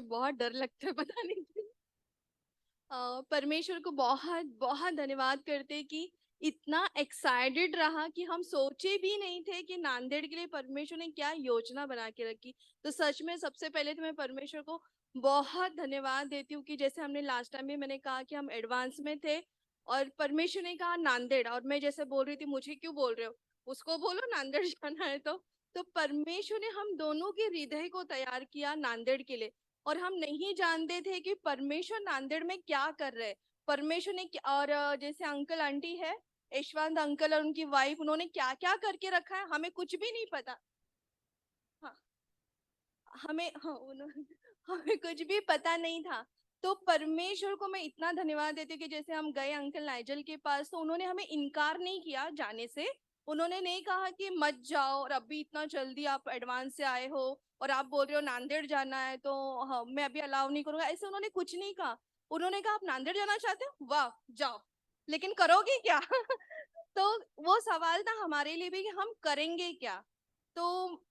बहुत डर लगता है, पता नहीं क्यों। परमेश्वर को बहुत बहुत धन्यवाद करते कि इतना एक्साइटेड रहा कि हम सोचे भी नहीं थे कि नांदेड़ के लिए परमेश्वर ने क्या योजना बना के रखी। तो सच में सबसे पहले तो मैं परमेश्वर को बहुत धन्यवाद देती हूँ कि जैसे हमने लास्ट टाइम भी मैंने कहा कि हम एडवांस में थे और परमेश्वर ने कहा नांदेड़, और मैं जैसे बोल रही थी मुझे क्यों बोल रहे हो, उसको बोलो नांदेड़ जाना है। तो परमेश्वर ने हम दोनों के हृदय को तैयार किया नांदेड़ के लिए। और हम नहीं जानते थे कि परमेश्वर नांदेड़ में क्या कर रहे हैं। परमेश्वर ने और जैसे अंकल आंटी है, यशवंत अंकल और उनकी वाइफ, उन्होंने क्या क्या करके रखा है हमें कुछ भी नहीं पता। हाँ, हमें हाँ उन्होंने हमें कुछ भी पता नहीं था। तो परमेश्वर को मैं इतना धन्यवाद देती हूँ कि जैसे हम गए अंकल नाइजल के पास तो उन्होंने हमें इनकार नहीं किया जाने से। उन्होंने नहीं कहा कि मत जाओ और अभी इतना जल्दी आप एडवांस से आए हो और आप बोल रहे हो नांदेड़ जाना है तो हाँ मैं अभी अलाउ नहीं करूंगा, ऐसे उन्होंने कुछ नहीं कहा। उन्होंने कहा आप नांदेड़ जाना चाहते हो, वाह जाओ, लेकिन करोगे क्या? तो वो सवाल था हमारे लिए भी कि हम करेंगे क्या। तो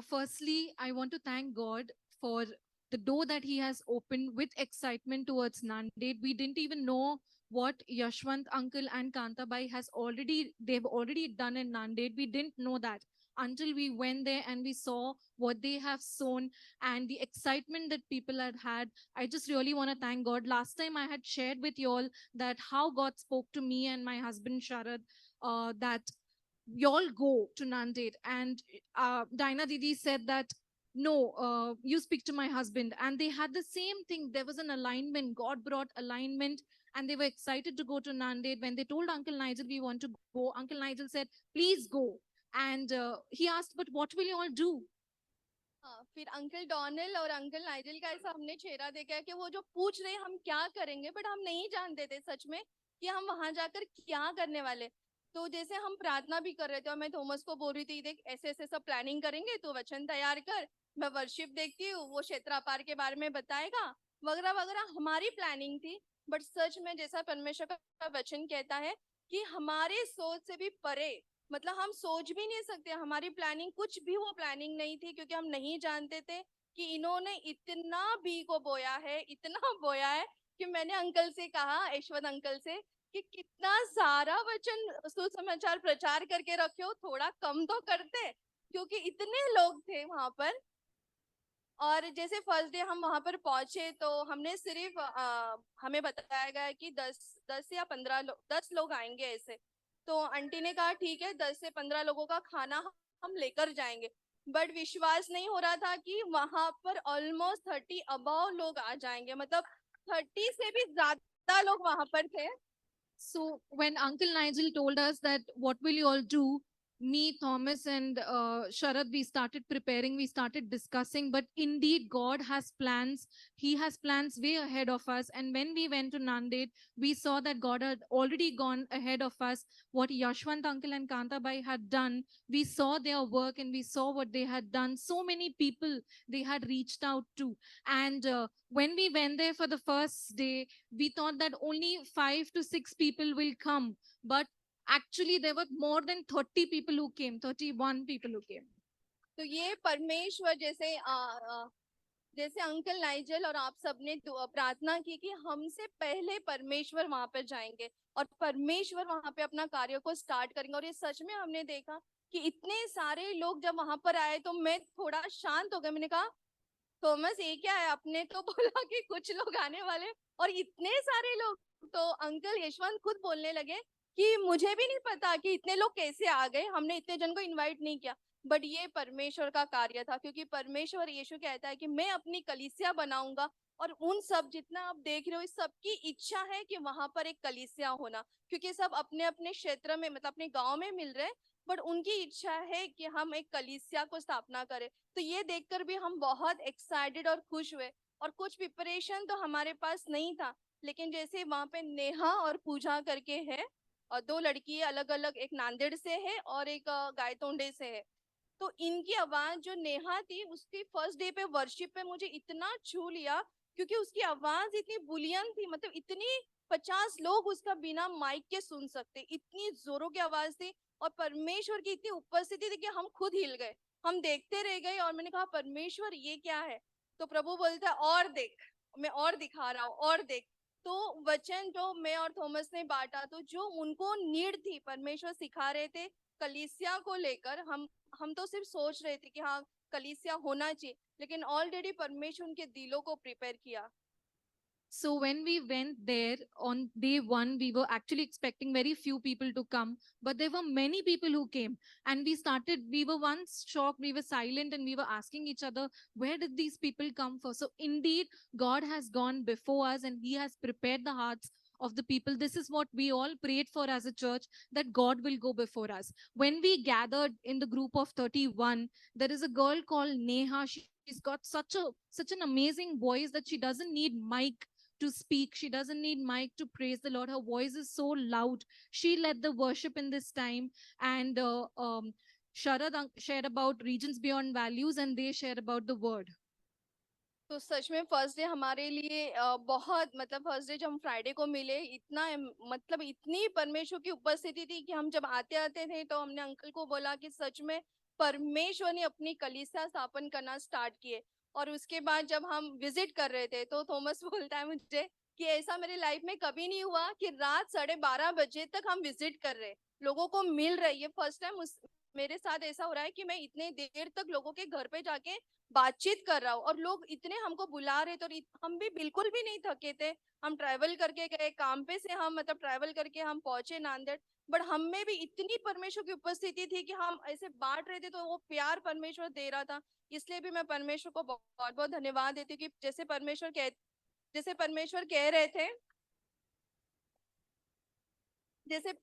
Firstly, I want to thank God for the door that He has opened with excitement towards Nanded. We didn't even know what Yashwant uncle and Kantabai they've already done in Nanded. We didn't know that until we went there and we saw what they have sown and the excitement that people had. I just really want to thank God. Last time I had shared with you all that how God spoke to me and my husband Sharad, that you all go to Nanded. And Dinah Didi said that, no, you speak to my husband. And they had the same thing. There was an alignment. God brought alignment. And they were excited to go to Nanded. When they told Uncle Nigel, we want to go, Uncle Nigel said, please go. And he asked, but what will you all do? हाँ, फिर uncle Donald और uncle Nigel का ऐसा हमने चेहरा देखा है कि वो जो पूछ रहे हैं हम क्या करेंगे, बट हम नहीं जानते थे सच में कि हम वहां जाकर क्या करने वाले। तो जैसे हम प्रार्थना भी कर रहे थे और मैं थॉमस को बोल रही थी देख ऐसे ऐसे सब प्लानिंग करेंगे, तो वचन तैयार कर, मैं वर्शिप देखती हूँ, वो क्षेत्रापार के बारे में बताएगा, वगैरह वगैरह हमारी प्लानिंग थी। बट सच में जैसा परमेश्वर का वचन कहता है कि हमारे सोच से भी परे, मतलब हम सोच भी नहीं सकते, हमारी प्लानिंग कुछ भी वो प्लानिंग नहीं थी, क्योंकि हम नहीं जानते थे कि इन्होंने इतना बी को बोया है, इतना बोया है कि मैंने अंकल से कहा, यशवंत अंकल से, कि कितना सारा वचन सुसमाचार प्रचार करके रखे हो, थोड़ा कम तो करते, क्योंकि इतने लोग थे वहां पर। और जैसे फर्स्ट डे हम वहां पर पहुंचे तो हमने सिर्फ हमें बताया गया कि 10 या 15 लोग 10 लोग आएंगे ऐसे। तो आंटी ने कहा ठीक है 10 से 15 लोगों का खाना हम लेकर जाएंगे। बट विश्वास नहीं हो रहा था कि वहां पर ऑलमोस्ट 30 अबाव लोग आ जाएंगे, मतलब 30 से भी ज्यादा लोग वहां पर थे। So when Uncle Nigel told us that what will you all do, me, Thomas, and Sharad, we started preparing, we started discussing. But indeed, God has plans. He has plans way ahead of us. And when we went to Nanded, we saw that God had already gone ahead of us. What Yashwant Uncle and Kantabai had done, we saw their work and we saw what they had done. So many people they had reached out to. And when we went there for the first day, we thought that only 5 to 6 people will come, but actually there were more than 30 people who came, 31 people who came. तो ये परमेश्वर जैसे जैसे uncle Nigel और आप सबने प्रार्थना की कि हमसे पहले परमेश्वर वहां पर जाएंगे और परमेश्वर वहां पे अपना कार्य को स्टार्ट करेंगे। और ये सच में हमने देखा कि इतने सारे लोग जब वहां पर आए तो मैं थोड़ा शांत हो गई। मैंने कहा थॉमस ये क्या है, आपने तो बोला कि कुछ लोग आने वाले और इतने सारे लोग। तो अंकल यशवंत खुद बोलने लगे कि मुझे भी नहीं पता कि इतने लोग कैसे आ गए, हमने इतने जन को इनवाइट नहीं किया। बट ये परमेश्वर का कार्य था, क्योंकि परमेश्वर यीशु कहता है कि मैं अपनी कलीसिया बनाऊंगा। और उन सब जितना आप देख रहे हो इस सबकी इच्छा है कि वहां पर एक कलीसिया होना, क्योंकि सब अपने अपने क्षेत्र में मतलब अपने गांव में मिल रहे हैं, बट उनकी इच्छा है कि हम एक कलीसिया को स्थापना करें। तो ये देखकर भी हम बहुत एक्साइटेड और खुश हुए। और कुछ प्रिपरेशन तो हमारे पास नहीं था, लेकिन जैसे वहां पे नेहा और पूजा करके है और दो लड़की अलग अलग, एक नांदेड़ से है और एक गायतोंडे से है। तो इनकी आवाज जो नेहा थी उसकी फर्स्ट डे पे वर्शिप पे मुझे इतना छू लिया, क्योंकि उसकी आवाज इतनी बुलियन थी, मतलब इतनी 50 लोग उसका बिना माइक के सुन सकते, इतनी जोरों की आवाज थी। और परमेश्वर की इतनी उपस्थिति थी कि हम खुद हिल गए, हम देखते रह गए और मैंने कहा परमेश्वर ये क्या है। तो प्रभु बोलता है और देख, मैं और दिखा रहा हूँ, और देख। तो वचन जो मैं और थॉमस ने बांटा, तो जो उनको नीड थी, परमेश्वर सिखा रहे थे कलीसिया को लेकर। हम तो सिर्फ सोच रहे थे कि हाँ कलीसिया होना चाहिए, लेकिन ऑलरेडी परमेश्वर उनके दिलों को प्रिपेयर किया। So when we went there on day one, we were actually expecting very few people to come, but there were many people who came. And we were once shocked, we were silent, and we were asking each other, where did these people come from? So indeed, God has gone before us and He has prepared the hearts of the people. This is what we all prayed for as a church, that God will go before us. When we gathered in the group of 31, there is a girl called Neha. She's got such an amazing voice that she doesn't need mic to speak. She doesn't need mic to praise the Lord. Her voice is so loud. She led the worship in this time. And Sharad shared about regions beyond values, and they shared about the word. तो सच में first day हमारे लिए बहुत, मतलब first day जब हम Friday को मिले, इतना मतलब इतनी परमेश्वर की उपस्थिति थी कि हम जब आते आते थे तो हमने अंकल को बोला कि सच में परमेश्वर ने अपनी कलीसिया स्थापन करना स्टार्ट किए। और उसके बाद जब हम विजिट कर रहे थे तो थॉमस बोलता है मुझे कि ऐसा मेरी लाइफ में कभी नहीं हुआ कि रात 12:30 बजे तक हम विजिट कर रहे, लोगों को मिल रही है। फर्स्ट टाइम मेरे साथ ऐसा हो रहा है कि मैं इतने देर तक लोगों के घर पे जाके बातचीत कर रहा हूँ, और लोग इतने हमको बुला रहे थे, और हम भी बिल्कुल भी नहीं थके थे। हम ट्रैवल करके गए, काम पे से हम मतलब ट्रैवल करके हम पहुंचे नांदेड़, बट हम में भी इतनी परमेश्वर की उपस्थिति थी कि हम ऐसे बांट रहे थे, तो वो प्यार परमेश्वर दे रहा था। इसलिए भी मैं परमेश्वर को बहुत बहुत धन्यवाद देती हूँ कि जैसे परमेश्वर कह रहे थे, जैसे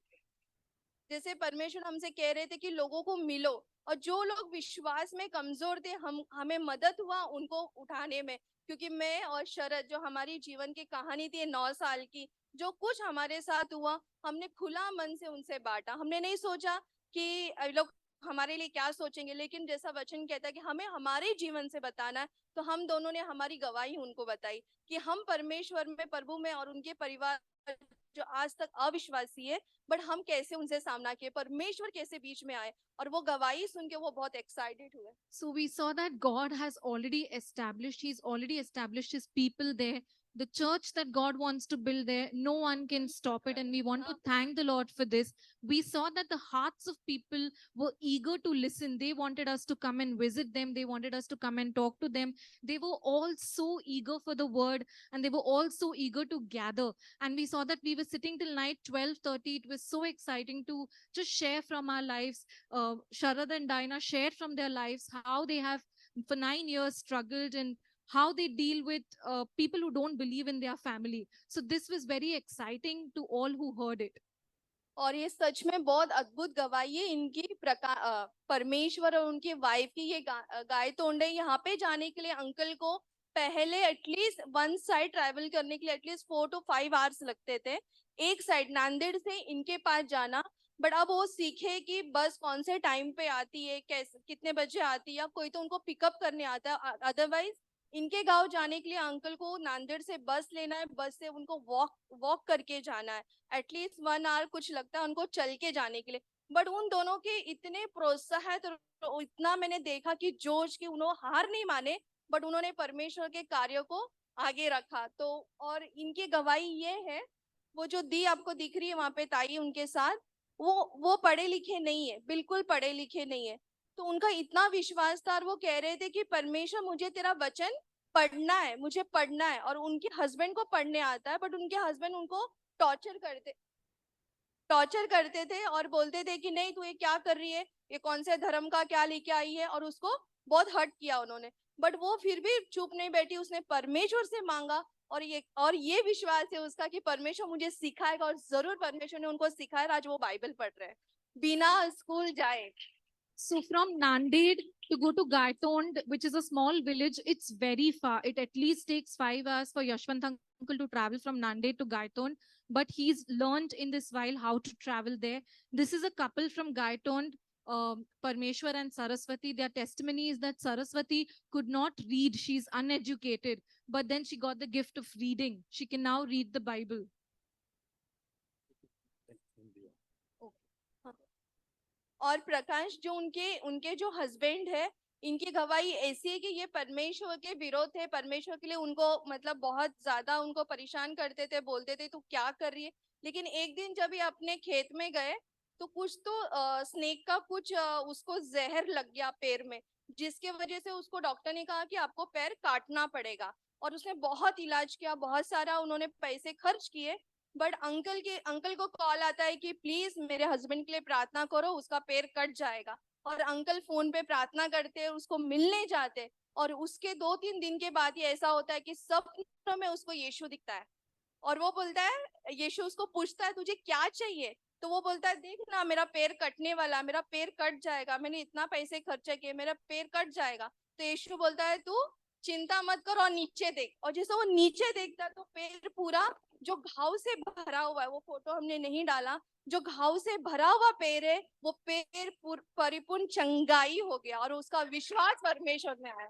जैसे परमेश्वर हमसे कह रहे थे कि लोगों को मिलो, और जो लोग विश्वास में कमजोर थे, हमें मदद हुआ उनको उठाने में। क्योंकि मैं और शरद, जो हमारी जीवन की कहानी थी 9 साल की, जो कुछ हमारे साथ हुआ, हमने खुला मन से उनसे बांटा। हमने नहीं सोचा कि लोग हमारे लिए क्या सोचेंगे, लेकिन जैसा वचन कहता है कि हमें हमारे जीवन से बताना है, तो हम दोनों ने हमारी गवाही उनको बताई कि हम परमेश्वर में, प्रभु में, और उनके परिवार जो आज तक अविश्वासी है, बट हम कैसे उनसे सामना किए, परमेश्वर कैसे बीच में आए, और वो गवाही सुन के वो बहुत एक्साइटेड हुए। So we saw that God has already established, He's already established His people there. The church that God wants to build there, no one can stop it. And we want to thank the Lord for this. We saw that the hearts of people were eager to listen. They wanted us to come and visit them. They wanted us to come and talk to them. They were all so eager for the word, and they were all so eager to gather. And we saw that we were sitting till night 12:30. It was so exciting to just share from our lives. Sharad and Dinah shared from their lives how they have for 9 years struggled, and how they deal with people who don't believe in their family. So this was very exciting to all who heard it. और ये सच में बहुत अद्भुत गवाही है इनकी, परमेश्वर और उनकी वाइफ की। ये गाय तोंडे यहाँ पे जाने के लिए अंकल को पहले एटलीस्ट वन साइड ट्रैवल करने के लिए एटलीस्ट 4 to 5 आवर्स लगते थे, एक साइड नांदेड़ से इनके पास जाना। बट अब वो सीखे कि बस कौन से टाइम पे आती है, कैसे कितने बजे आती है, या कोई तो उनको पिकअप करने आता है। अदरवाइज इनके गांव जाने के लिए अंकल को नांदेड़ से बस लेना है, बस से उनको वॉक करके जाना है, एटलीस्ट 1 आवर कुछ लगता है उनको चल के जाने के लिए। बट उन दोनों के इतने प्रोत्साहित, तो इतना मैंने देखा कि जोश की उन्होंने हार नहीं माने, बट उन्होंने परमेश्वर के कार्यों को आगे रखा। तो और इनकी गवाही ये है, वो जो दी आपको दिख रही है वहां पे ताई उनके साथ, वो पढ़े लिखे नहीं है, बिल्कुल पढ़े लिखे नहीं है। तो उनका इतना विश्वास था, और वो कह रहे थे कि परमेश्वर मुझे तेरा वचन पढ़ना है, मुझे पढ़ना है। और उनके हस्बैंड को पढ़ने आता है, बट उनके हस्बैंड उनको टॉर्चर करते थे और बोलते थे कि नहीं तू ये क्या कर रही है, ये कौन से धर्म का क्या लेके आई है, और उसको बहुत हर्ट किया उन्होंने। बट वो फिर भी चुप नहीं बैठी, उसने परमेश्वर से मांगा, और ये विश्वास है उसका कि परमेश्वर मुझे सिखाएगा, और जरूर परमेश्वर ने उनको सिखाया। आज वो बाइबल पढ़ रहे हैं बिना स्कूल जाए। So from Nanded to go to Gaitond, which is a small village, it's very far. It at least takes 5 hours for Yashwant uncle to travel from Nanded to Gaitond. But he's learned in this while how to travel there. This is a couple from Gaitond, Parmeshwar and Saraswati. Their testimony is that Saraswati could not read. She's uneducated. But then she got the gift of reading. She can now read the Bible. और प्रकाश जो उनके जो husband है, इनकी गवाही ऐसी है कि ये परमेश्वर के विरोध थे, परमेश्वर के लिए उनको मतलब बहुत ज्यादा उनको परेशान करते थे, बोलते थे तू क्या कर रही है। लेकिन एक दिन जब ये अपने खेत में गए तो कुछ तो स्नेक का कुछ उसको जहर लग गया पैर में, जिसके वजह से उसको डॉक्टर ने कहा कि आपको पैर काटना पड़ेगा। और उसने बहुत इलाज किया, बहुत सारा उन्होंने पैसे खर्च किए। बट अंकल को कॉल आता है कि प्लीज मेरे हस्बैंड के लिए प्रार्थना करो, उसका पैर कट जाएगा। और अंकल फोन पे प्रार्थना करते हैं, उसको मिलने जाते। और उसके 2-3 दिन के बाद ही ऐसा होता है कि सपनों में उसको यीशु दिखता है। और वो बोलता है, यीशु उसको पूछता है तुझे क्या चाहिए। तो वो बोलता है देख ना मेरा पैर कटने वाला, मेरा पैर कट जाएगा, मैंने इतना पैसे खर्चा किए, मेरा पैर कट जाएगा। तो यीशु बोलता है तू चिंता मत कर और नीचे देख। और जैसे वो नीचे देखता है तो पैर पूरा जो घाव से भरा हुआ है, वो फोटो हमने नहीं डाला, जो घाव से भरा हुआ पैर है वो पैर परिपूर्ण चंगाई हो गया और उसका विश्वास परमेश्वर में आया।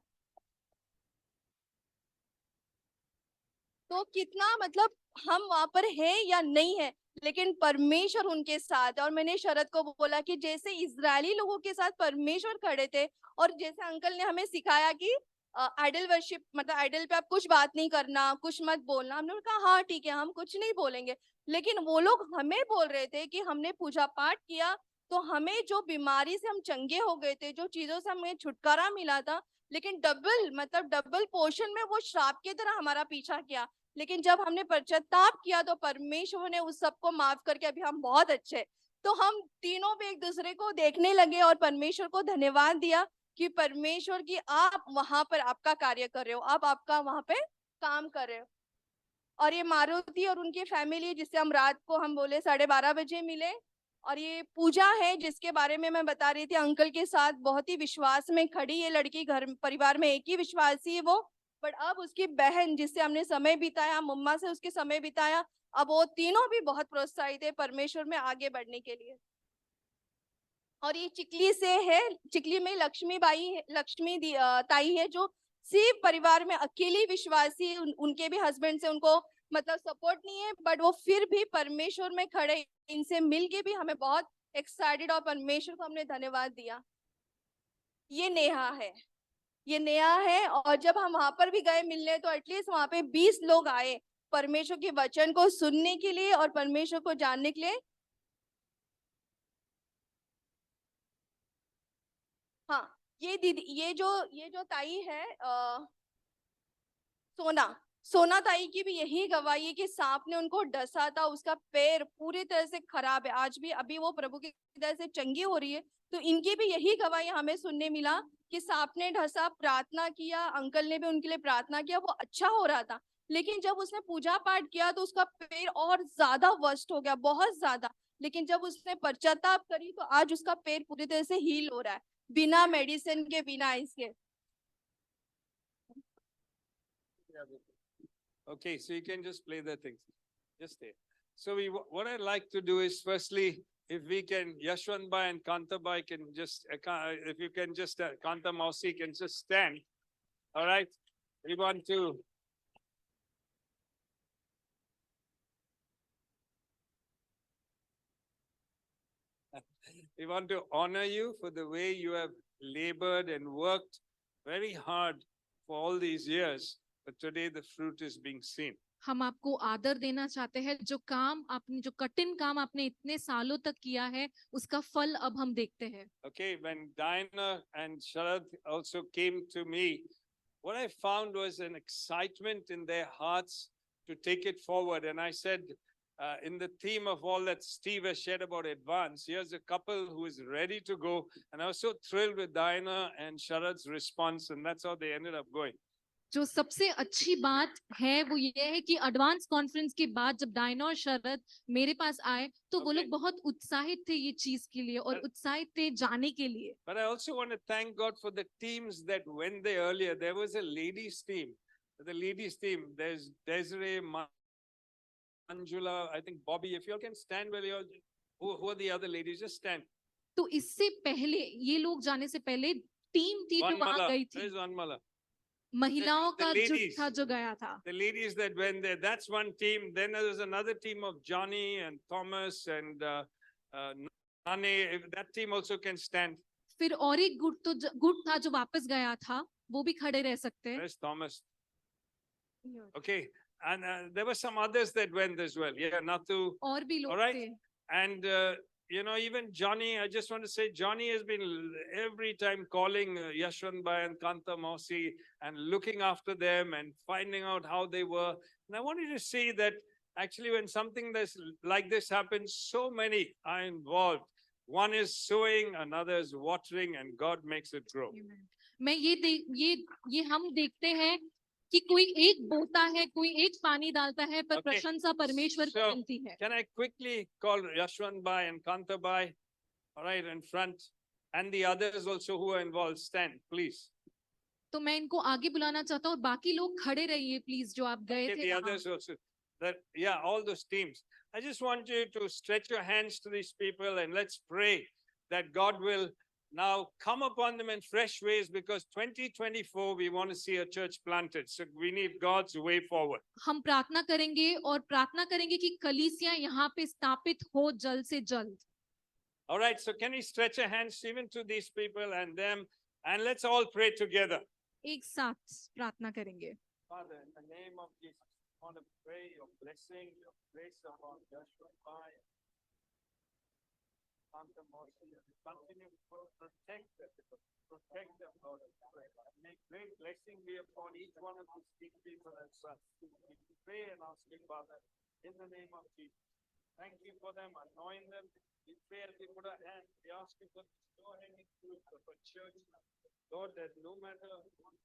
तो कितना मतलब हम वहां पर है या नहीं है, लेकिन परमेश्वर उनके साथ है। और मैंने शरद को बोला कि जैसे इजरायली लोगों के साथ परमेश्वर खड़े थे, और जैसे अंकल ने हमें सिखाया कि आइडल वर्शिप मतलब आइडल पे आप कुछ बात नहीं करना, कुछ मत बोलना, हमने कहा हाँ ठीक है हम कुछ नहीं बोलेंगे। लेकिन वो लोग हमें बोल रहे थे कि हमने पूजा पाठ किया तो हमें जो बीमारी से हम चंगे हो गए थे, जो चीजों से हमें छुटकारा मिला था, लेकिन डबल मतलब डबल पोर्शन में वो श्राप की तरह हमारा पीछा किया। लेकिन जब हमने पश्चाताप किया तो परमेश्वर ने उस सबको माफ करके अभी हम बहुत अच्छे। तो हम तीनों भी एक दूसरे को देखने लगे और परमेश्वर को धन्यवाद दिया कि परमेश्वर की आप वहां पर आपका कार्य कर रहे हो, आप आपका वहां पे काम कर रहे हो। और ये मारुति और उनकी फैमिली जिससे हम रात को हम बोले 12:30 बजे मिले। और ये पूजा है जिसके बारे में मैं बता रही थी, अंकल के साथ बहुत ही विश्वास में खड़ी ये लड़की, घर परिवार में एक ही विश्वासी है वो। बट अब उसकी बहन जिससे हमने समय बिताया, मम्मा से उसके समय बिताया, अब वो तीनों भी बहुत प्रोत्साहित है परमेश्वर में आगे बढ़ने के लिए। और ये चिकली से है, चिकली में ताई है जो सिर्फ परिवार में अकेली विश्वासी, उनके भी हस्बैंड से उनको मतलब सपोर्ट नहीं है, बट वो फिर भी परमेश्वर में खड़े। इनसे मिलके भी हमें बहुत एक्साइटेड और परमेश्वर को हमने धन्यवाद दिया। ये नेहा है, ये नेहा है। और जब हम वहां पर भी गए मिलने तो एटलीस्ट वहां पे 20 लोग आए परमेश्वर के वचन को सुनने के लिए और परमेश्वर को जानने के लिए। हाँ, ये दीदी, ये जो ताई है सोना, सोना ताई की भी यही गवाही है कि सांप ने उनको डसा था, उसका पैर पूरी तरह से खराब है, आज भी अभी वो प्रभु की तरह से चंगी हो रही है। तो इनकी भी यही गवाही हमें सुनने मिला कि सांप ने ढसा, प्रार्थना किया, अंकल ने भी उनके लिए प्रार्थना किया, वो अच्छा हो रहा था। लेकिन जब उसने पूजा पाठ किया तो उसका पैर और ज्यादा वर्स्ट हो गया, बहुत ज्यादा। लेकिन जब उसने पश्चाताप करी तो आज उसका पैर पूरी तरह से हील हो रहा है, बिना मेडिसिन के, बिना इसके। Okay, so you can just play the things. Just stay. So what I'd like to do is firstly, if we can, Yashwant Bhai and Kanta Bhai can just, if you can just, Kanta Mausi can just stand. All right. We want to. We want to honor you for the way you have labored and worked very hard for all these years, but today the fruit is being seen. हम आपको आदर देना चाहते हैं, जो काम आपने, जो कठिन काम आपने इतने सालों तक किया है, उसका फल अब हम देखते हैं। Okay, when Diana and Sharad also came to me, what I found was an excitement in their hearts to take it forward. And I said, in the theme of all that Steve has shared about advance, here's a couple who is ready to go. And I was so thrilled with Diana and Sharad's response, and that's how they ended up going. जो सबसे अच्छी बात है वो ये है कि advance conference के बाद जब डायना और शरद मेरे पास आए तो वो लोग बहुत उत्साहित थे ये चीज के लिए और उत्साहित थे जाने के लिए। But I also want to thank God for the teams that went there earlier. There was a ladies team. The ladies team, there's Desiree, Manjula, I think Bobby. If you all can stand where you're, who are the other ladies? Just stand. तो इससे पहले ये लोग जाने से पहले team थी जो वहां गई थी। There's Vanmala. महिलाओं का जुट था जो गया था। The ladies that went there, that's one team. Then there was another team of Johnny and Thomas and Nane. That team also can stand. फिर और एक गुट था जो वापस गया था, वो भी खड़े रह सकते हैं। Where's Thomas? Okay. And there were some others that went as well. Yeah, Nathu. और भी लोग All right. थे। And, even Johnny, I just want to say, Johnny has been every time calling Yashwant Bhai and Kanta Mausi and looking after them and finding out how they were. And I want you to see that actually when something like this happens, so many are involved. One is sowing, another is watering, and God makes it grow. मैं ये हम देखते हैं कि कोई एक बोता है, कोई एक पानी डालता है, पर Okay. प्रशंसा परमेश्वर को So, मिलती है। can I quickly call Yashwant Bhai and Kanta Bhai, all right, in front, and the others also who are involved, stand, please. तो मैं इनको आगे बुलाना चाहता हूँ और बाकी लोग खड़े रहिए प्लीज, जो आप गए Okay, थे the वहाँ। others also. Yeah, all those teams. I just want you to stretch your hands to these people and let's pray that God will now come upon them in fresh ways, because 2024 we want to see a church planted. So we need God's way forward. हम प्रार्थना करेंगे और प्रार्थना करेंगे कि कलीसिया यहाँ पे स्थापित हो जल्द से जल्द। All right, so can we stretch our hands even to these people and them, and let's all pray together. एक साथ प्रार्थना करेंगे। Father, in the name of Jesus, I want to pray your blessing, your grace upon Yashwant Bhai, Kanta Mausi, continue to protect them, Lord. And make great blessing be upon each one of these people and sons. We pray and ask you, Father, in the name of Jesus. Thank you for them, anoint them. We pray as we put our hands, we ask you for low-hanging fruit of a church. Lord, that no matter what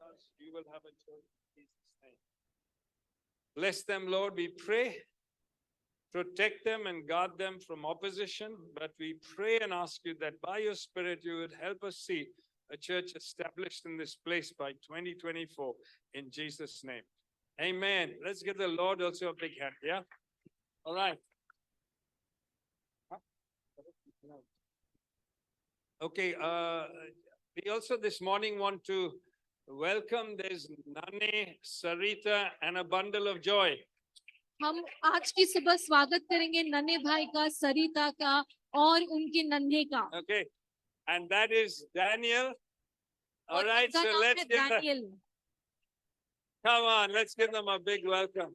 does, you will have a church in Jesus' name. Bless them, Lord, we pray. Protect them and guard them from opposition. But we pray and ask you that by your Spirit, you would help us see a church established in this place by 2024 in Jesus' name. Amen. Let's give the Lord also a big hand, yeah? All right. Okay, we also this morning want to welcome, there's Nane, Sarita, and a bundle of joy. हम आज की सुबह स्वागत करेंगे नन्हे भाई का, सरिता का और उनके नन्हे का। Okay, and that is Daniel. All और right, उनका so नाम let's है give them, Daniel. come on, let's give them a big welcome.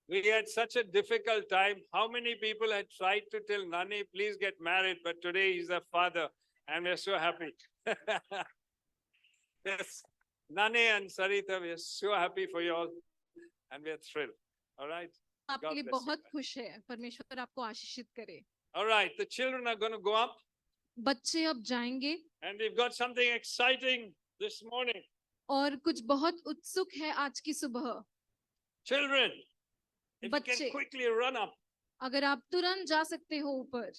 We had such a difficult time. How many people had tried to tell Nani, please get married, but today he's a father, and we're so happy. Yes, Nani and Sarita, we are so happy for you all, and we're thrilled. All right. आपके God लिए bless you. बहुत खुश है, परमेश्वर आपको आशीषित करे। All right, the children are going to go up, बच्चे अब जाएंगे and we've got something exciting this morning. और कुछ बहुत उत्सुक है आज की सुबह। Children, if you can बच्चे, quickly run up. अगर आप तुरंत जा सकते हो ऊपर।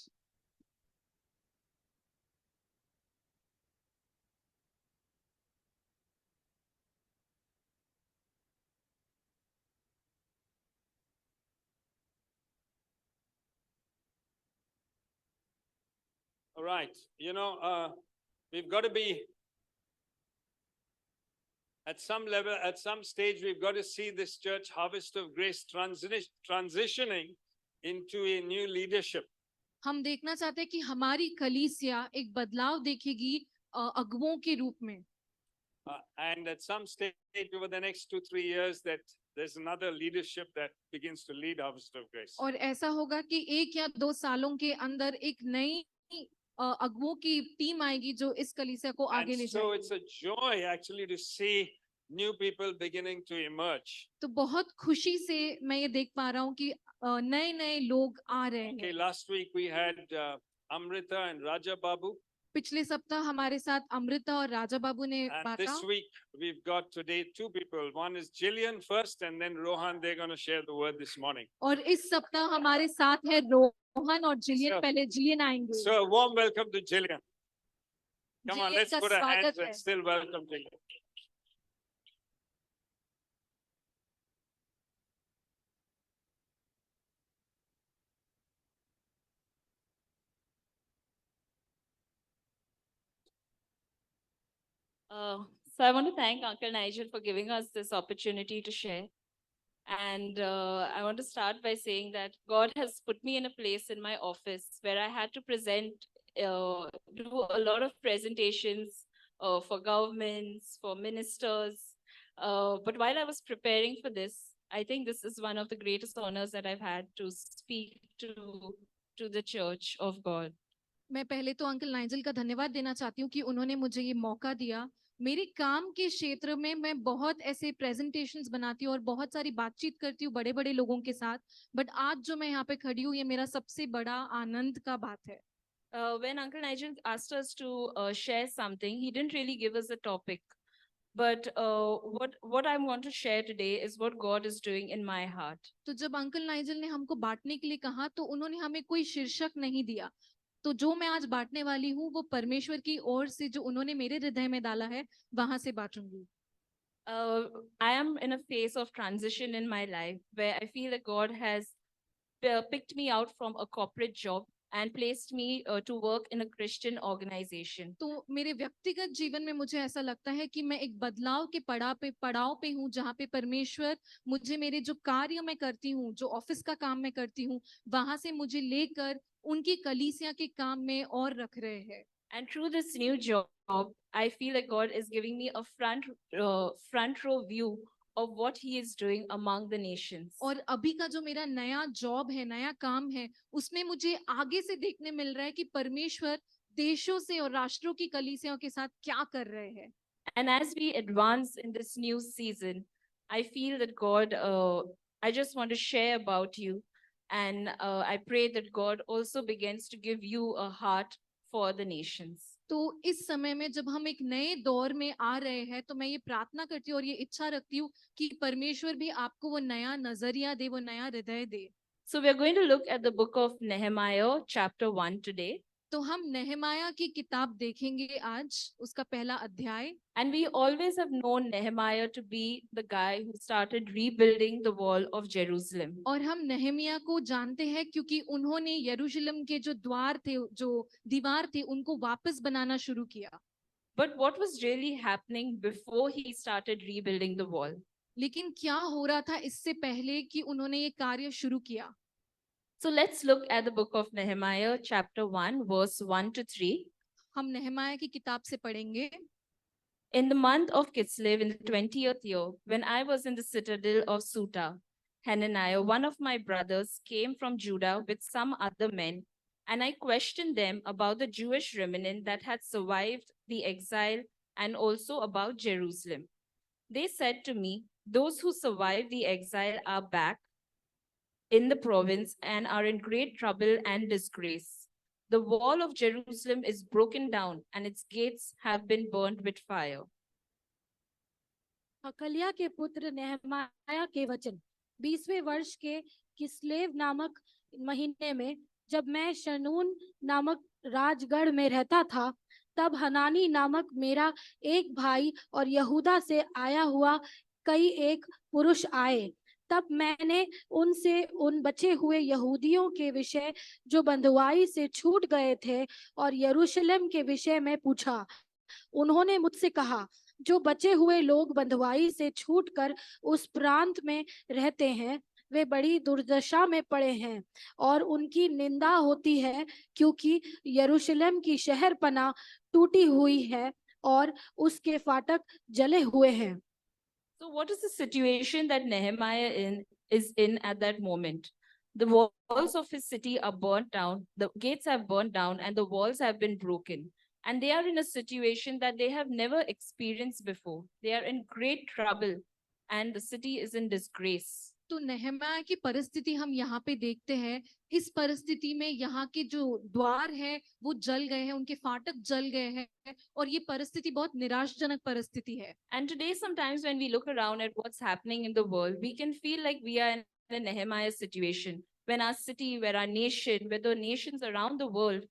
All right, we've got to be at some level, at some stage, we've got to see this church Harvest of Grace transitioning into a new leadership. हम देखना चाहते हैं कि हमारी कलीसिया एक बदलाव देखेगी अगुओं के रूप में। And at some stage over the next 2-3 years, that there's another leadership that begins to lead Harvest of Grace. और ऐसा होगा कि 1 या 2 सालों के अंदर एक नई अगुओं की टीम आएगी जो इस कलीसिया को आगे ले And so जाएगी। it's a joy actually to see new people beginning to emerge. तो बहुत खुशी से मैं ये देख पा रहा हूँ कि नए नए लोग आ रहे Okay, हैं। last week we had Amrita and Raja Babu. पिछले सप्ताह हमारे साथ अमृता और राजा बाबू ने And बांटा। this week we've got today 2 people. One is Jillian first, and then Rohan. They're going to share the word this morning. और इस सप्ताह हमारे साथ है रोहन और जिलियन। So- पहले जिलियन आएंगे। So a warm welcome to Jillian. Come on, Jillian let's का put our hands स्वागत है। and still welcome Jillian. So I want to thank Uncle Nigel for giving us this opportunity to share. And I want to start by saying that God has put me in a place in my office where I had to do a lot of presentations for governments, for ministers. But while I was preparing for this, I think this is one of the greatest honors that I've had to speak to the Church of God. मैं पहले तो uncle Nigel का धन्यवाद देना चाहती हूँ कि उन्होंने मुझे ये मौका दिया। मेरे काम के क्षेत्र में मैं बहुत ऐसे प्रेजेंटेशंस बनाती हूँ और बहुत सारी बातचीत करती हूँ बड़े बड़े लोगों के साथ, बट आज जो मैं यहाँ पे खड़ी हूँ ये मेरा सबसे बड़ा आनंद का बात है। When Uncle Nigel asked us to share something, he didn't really give us a topic. But what I want to share today is what God is doing in my heart. तो जब अंकल नाइजल ने हमको बांटने के लिए कहा तो उन्होंने हमें कोई शीर्षक नहीं दिया, तो जो मैं आज बांटने वाली हूँ वो परमेश्वर की ओर से जो उन्होंने मेरे हृदय में डाला है वहां से बांटूंगी। I am in a phase of transition in my life where I feel that God has picked me out from a corporate job and placed me to work in a Christian organization. तो मेरे व्यक्तिगत जीवन में मुझे ऐसा लगता है कि मैं एक बदलाव के पड़ाव पे हूँ जहाँ पे परमेश्वर मुझे मेरे जो कार्य मैं करती हूँ, जो ऑफिस का काम मैं करती हूँ, वहां से मुझे लेकर उनकी कलीसिया के काम में और रख रहे हैं। And through this new job, I feel like God is giving me a front row view of what He is doing among the nations. और अभी का जो मेरा नया जॉब है, नया काम है, उसमें मुझे आगे से देखने मिल रहा है कि परमेश्वर देशों से और राष्ट्रों की कलीसियाओं के साथ क्या कर रहे हैं। And as we advance in this new season, I feel that God, I just want to share about you. And I pray that God also begins to give you a heart for the nations. तो इस समय में जब हम एक नए दौर में आ रहे हैं तो मैं ये प्रार्थना करती हूँ और ये इच्छा रखती हूँ कि परमेश्वर भी आपको वो नया नजरिया दे, वो नया हृदय दे। So we are going to look at the book of Nehemiah, chapter 1 today. तो हम नेहमाया की किताब देखेंगे आज, उसका पहला अध्याय। And we always have known Nehemiah to be the guy who started rebuilding the wall of Jerusalem. और हम नेहमिया को जानते हैं क्योंकि उन्होंने यरूशलेम के जो द्वार थे, जो दीवार थे, उनको वापस बनाना शुरू किया। But what was really happening before he started rebuilding the wall? लेकिन क्या हो रहा था इससे पहले कि उन्होंने ये कार्य शुरू किया? So let's look at the book of Nehemiah, chapter 1, verse 1 to 3. हम नेहमाया की किताब से पढ़ेंगे। In the month of Kislev, in the 20th year, when I was in the citadel of Suta, Hananiah, one of my brothers, came from Judah with some other men, and I questioned them about the Jewish remnant that had survived the exile and also about Jerusalem. They said to me, "Those who survived the exile are back in the province and are in great trouble and disgrace. The wall of Jerusalem is broken down and its gates have been burned with fire." हकलिया के पुत्र नेहमाया के वचन 20वें वर्ष के किस्लेव नामक महीने में, जब मैं शनून नामक राजगढ़ में रहता था, तब हनानी नामक मेरा एक भाई और यहूदा से आया हुआ कई एक पुरुष आए। तब मैंने उनसे उन बचे हुए यहूदियों के विषय जो बंधुआई से छूट गए थे और यरूशलेम के विषय में पूछा। उन्होंने मुझसे कहा, जो बचे हुए लोग बंधुआई से छूटकर उस प्रांत में रहते हैं, वे बड़ी दुर्दशा में पड़े हैं और उनकी निंदा होती है, क्योंकि यरूशलेम की शहरपनाह टूटी हुई है और उसके फाटक जले हुए हैं। So what is the situation that Nehemiah is in at that moment? The walls of his city are burnt down, the gates have burnt down, and the walls have been broken. And they are in a situation that they have never experienced before. They are in great trouble, and the city is in disgrace. तो नेहमाया की परिस्थिति हम यहाँ पे देखते हैं। इस परिस्थिति में यहाँ के जो द्वार है वो जल गए हैं, उनके फाटक जल गए हैं और ये परिस्थिति बहुत निराशजनक परिस्थिति है। And today, sometimes when we look around at what's happening in the world, we can feel like we are in a Nehemiah situation, when our city, where our nation, where the nations around the world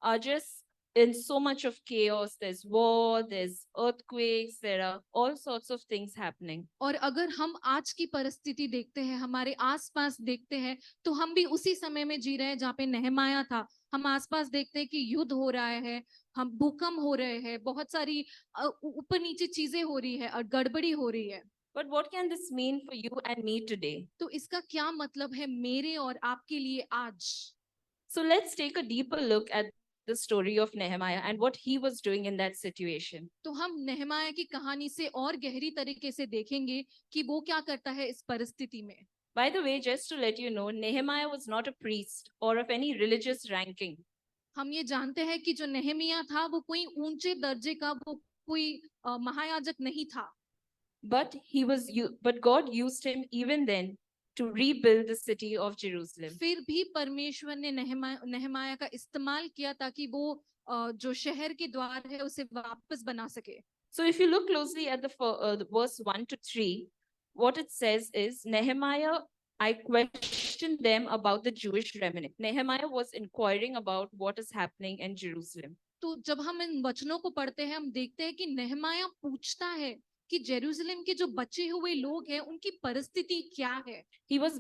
are just in so much of chaos. There's war, there's earthquakes, there are all sorts of things happening. और अगर हम आज की परिस्थिति देखते हैं, हमारे आसपास देखते हैं, तो हम भी उसी समय में जी रहे हैं जहाँ पे नेहमाया था। हम आसपास देखते हैं कि युद्ध हो रहा है, हम भूकंप हो रहे हैं, बहुत सारी ऊपर नीचे चीजें हो रही है और गड़बड़ी हो रही है। But what can this mean for you and me today? तो इसका क्या मतलब है मेरे और आपके लिए आज? So let's take a deeper look at the story of Nehemiah and what he was doing in that situation. तो हम नेहमाया की कहानी से और गहरी तरीके से देखेंगे कि वो क्या करता है इस परिस्थिति में। By the way, just to let you know, Nehemiah was not a priest or of any religious ranking. हम ये जानते हैं कि जो नेहमिया था वो कोई ऊंचे दर्जे का, वो कोई महायाजक नहीं था, but God used him even then to rebuild the city of Jerusalem. फिर भी परमेश्वर ने नेहमाया का इस्तेमाल किया ताकि वो जो शहर के द्वार है उसे वापस बना सके। So if you look closely at the verse 1 to 3, what it says is, Nehemiah, I questioned them about the Jewish remnant. Nehemiah was inquiring about what is happening in Jerusalem. तो जब हम इन वचनों को पढ़ते हैं हम देखते हैं कि नेहमाया पूछता है कि जेरूसलम के जो बचे हुए लोग हैं उनकी परिस्थिति क्या है। He was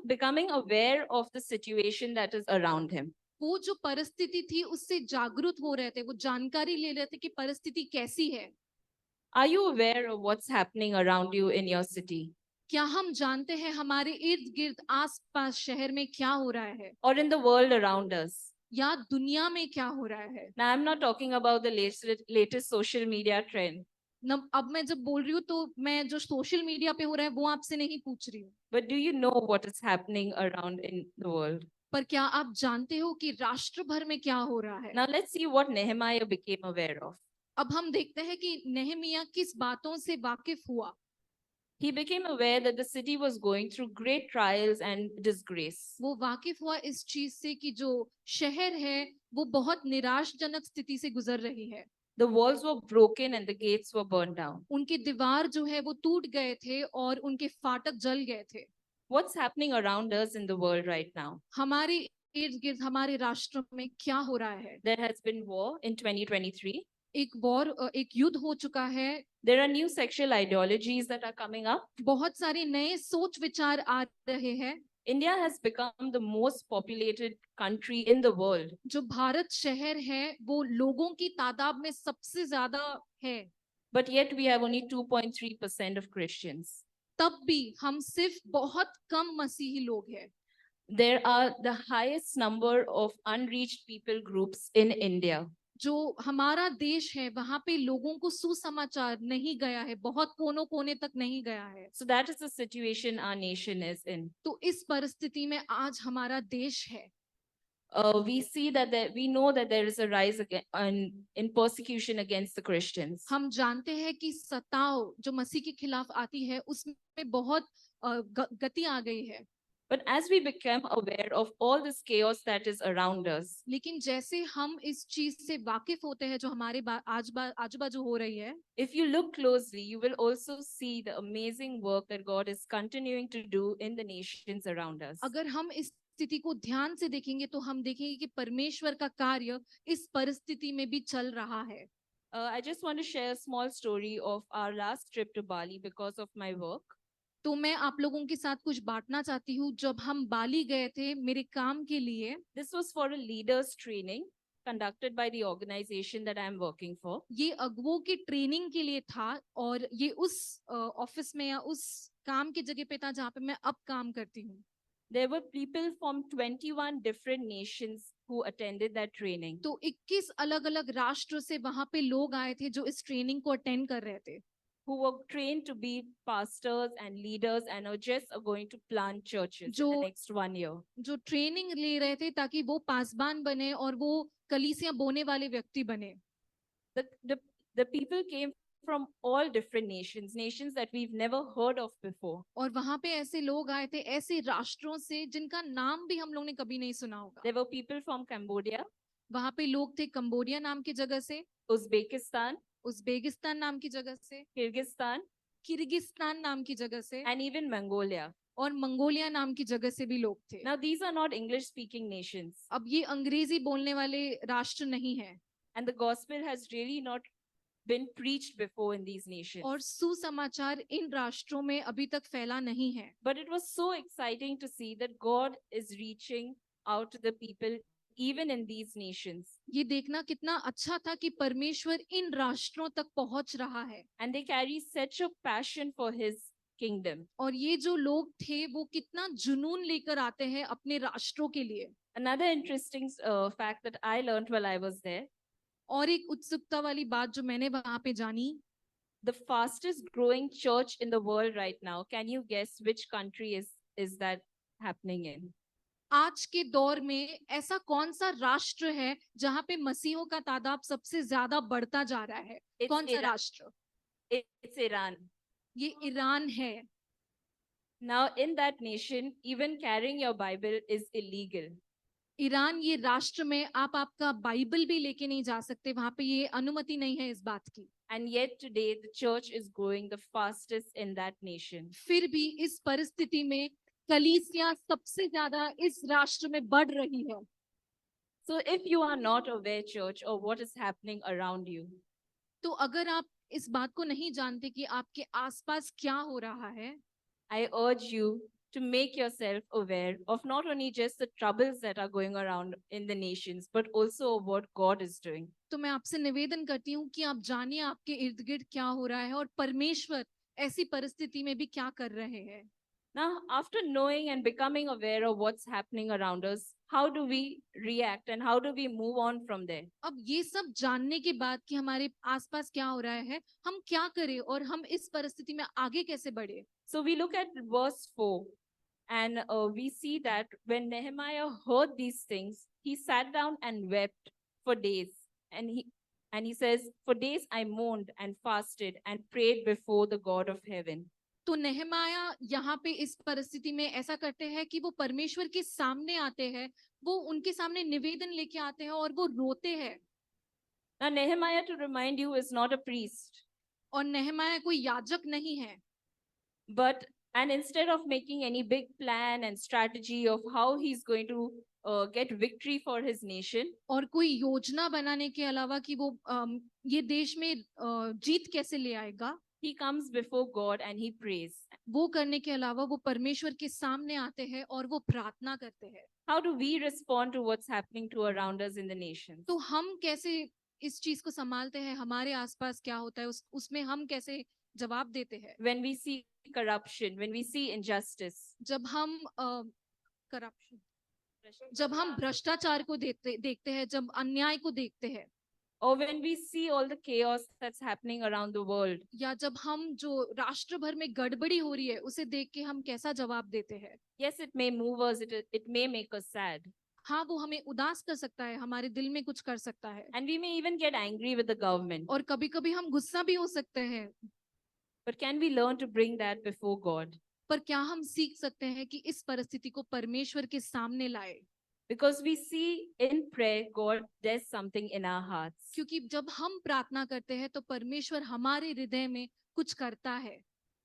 becoming aware of the situation that is around him. वो जो परिस्थिति थी उससे जागरूक हो रहे थे, वो जानकारी ले रहे थे कि परिस्थिति कैसी है। Are you aware of what's happening around you in your city? क्या हम जानते हैं हमारे इर्द गिर्द आसपास शहर में क्या हो रहा है, Or in the world around us? या दुनिया में क्या हो रहा है। Now, I'm not talking about the latest social media trend, अब मैं जब बोल रही हूँ तो मैं जो सोशल मीडिया पे हो रहा है वो आपसे नहीं पूछ रही हूँ, but do you know what is happening around in the world? पर क्या आप जानते हो कि राष्ट्र भर में क्या हो रहा है। Now, let's see what Nehemiah became aware of. अब हम देखते हैं कि नेहमिया किस बातों से वाकिफ हुआ। He became aware that the city was going through great trials and disgrace. वो वाकिफ हुआ इस चीज से कि जो शहर है वो बहुत निराशजनक स्थिति से गुजर रही है। The walls were broken and the gates were burned down. उनके दीवार जो है वो टूट गए थे और उनके फाटक जल गए थे। What's happening around us in the world right now? हमारे इर्द गिर्द हमारे राष्ट्र में क्या हो रहा है। There has been war in 2023. एक युद्ध हो चुका है। There are new sexual ideologies that are coming up. बहुत सारे नए सोच विचार आ रहे हैं। India has become the most populated country in the world. जो भारत शहर है वो लोगों की तादाद में सबसे ज्यादा है, But yet we have only 2.3% of Christians. तब भी हम सिर्फ बहुत कम मसीही लोग हैं। There are the highest number of unreached people groups in India. जो हमारा देश है वहां पे लोगों को सुसमाचार नहीं गया है, बहुत कोनों कोने तक नहीं गया है। So that is the situation our nation is in. तो इस परिस्थिति में आज हमारा देश है। We know that there is a rise in persecution against the Christians. हम जानते हैं कि सताव जो मसीह के खिलाफ आती है उसमें बहुत गति आ गई है। But as we become aware of all this chaos that is around us, लेकिन जैसे हम इस चीज से वाकिफ होते हैं जो हमारे आजू बाजू हो रही है, if you look closely, you will also see the amazing work that God is continuing to do in the nations around us. अगर हम इस स्थिति को ध्यान से देखेंगे तो हम देखेंगे कि परमेश्वर का कार्य इस परिस्थिति में भी चल रहा है। I just want to share a small story of our last trip to Bali because of my work. तो मैं आप लोगों के साथ कुछ बांटना चाहती हूँ। जब हम बाली गए थे मेरे काम के लिए, This was for a leaders training conducted by the organization that I am working for. ये अगुवों की ट्रेनिंग के लिए था और ये उस ऑफिस में या उस काम की जगह पे था जहाँ पे मैं अब काम करती हूँ। There were people from 21 different nations who attended that training. तो 21 अलग-अलग राष्ट्र से वहाँ पे लोग आए थे जो इस ट्रेनिंग को अटेंड कर रहे थे, who were trained to be pastors and leaders and are just going to plant churches in the जो- next 1 year. जो ट्रेनिंग ले रहे थे ताकि वो पासबान बने और वो कलीसियां बोने वाले व्यक्ति बने। The people came from all different nations that we've never heard of before. और वहाँ पे ऐसे लोग आए थे ऐसे राष्ट्रों से जिनका नाम भी हम लोग ने कभी नहीं सुना होगा। There were people from Cambodia, वहाँ पे लोग थे कंबोडिया नाम की जगह से, Uzbekistan, उज़्बेकिस्तान नाम की जगह से, Kyrgyzstan, किर्गिस्तान नाम की जगह से and even Mongolia. और मंगोलिया नाम की जगह से भी लोग थे। Now, these are not English speaking nations, अब ये अंग्रेजी बोलने वाले राष्ट्र नहीं है and the gospel has really not been preached before in these nations. और सुसमाचार इन राष्ट्रों में अभी तक फैला नहीं है। But it was so exciting to see that God is reaching out to the people even in these nations. ये देखना कितना अच्छा था कि परमेश्वर इन राष्ट्रों तक पहुंच रहा है And they carry such a passion for His kingdom. और ये जो लोग थे वो कितना जुनून लेकर आते हैं अपने राष्ट्रों के लिए। Another interesting fact that I learned while I was there, और एक उत्सुकता वाली बात जो मैंने वहां पे जानी, the fastest growing church in the world right now, can you guess which country is that happening in? आज के दौर में ऐसा कौन सा राष्ट्र है जहां पे मसीहों का तादाद सबसे ज्यादा बढ़ता जा रहा है? It's कौन सा Iran. राष्ट्र? It's Iran. ये ईरान है। Now, in that nation, even carrying your Bible is illegal. Iran ये राष्ट्र में आप आपका बाइबल भी लेके नहीं जा सकते, वहां पे ये अनुमति नहीं है इस बात की। And yet today, the church is growing the fastest in that nation. फिर भी इस परिस्थिति में कलीसिया सबसे ज्यादा इस राष्ट्र में बढ़ रही है। So if you are not aware, church, of what is happening around you, तो अगर आप इस बात को नहीं जानते कि आपके आसपास क्या हो रहा है, I urge you to make yourself aware of not only just the troubles that are going around in the nations, but also of what God is doing. तो मैं आपसे निवेदन करती हूँ कि आप जानिए आपके इर्द गिर्द क्या हो रहा है और परमेश्वर ऐसी परिस्थिति में भी क्या कर रहे हैं। Now, after knowing and becoming aware of what's happening around us, how do we react and how do we move on from there? अब ये सब जानने के बाद कि हमारे आसपास क्या हो रहा है, हम क्या करें और हम इस परिस्थिति में आगे कैसे बढ़े। So we look at verse 4 and we see that when Nehemiah heard these things, he sat down and wept for days. And he says, for days I mourned and fasted and prayed before the God of heaven. तो नेहमाया यहाँ पे इस परिस्थिति में ऐसा करते हैं कि वो परमेश्वर के सामने आते हैं, वो उनके सामने निवेदन लेके आते हैं और वो रोते हैं। Now Nehemiah, to remind you, is not a priest. और नेहमाया कोई याजक नहीं है। And instead of making any big plan and strategy of how he's going to get victory for his nation, और कोई योजना बनाने के अलावा कि वो ये देश में जीत कैसे ले आएगा, he comes before God and he prays. वो करने के अलावा वो परमेश्वर के सामने आते हैं और वो प्रार्थना करते हैं। How do we respond to what's happening to around us in the nations? तो हम कैसे इस चीज को संभालते हैं, हमारे आसपास क्या होता है उसमें हम कैसे जवाब देते हैं? When we see corruption, when we see injustice, जब हम करप्शन, जब हम भ्रष्टाचार को देखते हैं, जब अन्याय को देखते हैं, or when we see all the chaos that's happening around the world, या जब हम जो राष्ट्र भर में गड़बड़ी हो रही है उसे देख के हम कैसा जवाब देते हैं? yes, it may move us, it may make us sad, हाँ, वो हमें उदास कर सकता है, हमारे दिल में कुछ कर सकता है, and we may even get angry with the government. और कभी-कभी हम गुस्सा भी हो सकते हैं। But can we learn to bring that before God? पर क्या हम सीख सकते हैं कि इस परिस्थिति को परमेश्वर के सामने लाए? Because we see in prayer, God does something in our hearts. क्योंकि जब हम प्रार्थना करते हैं तो परमेश्वर हमारे हृदय में कुछ करता है।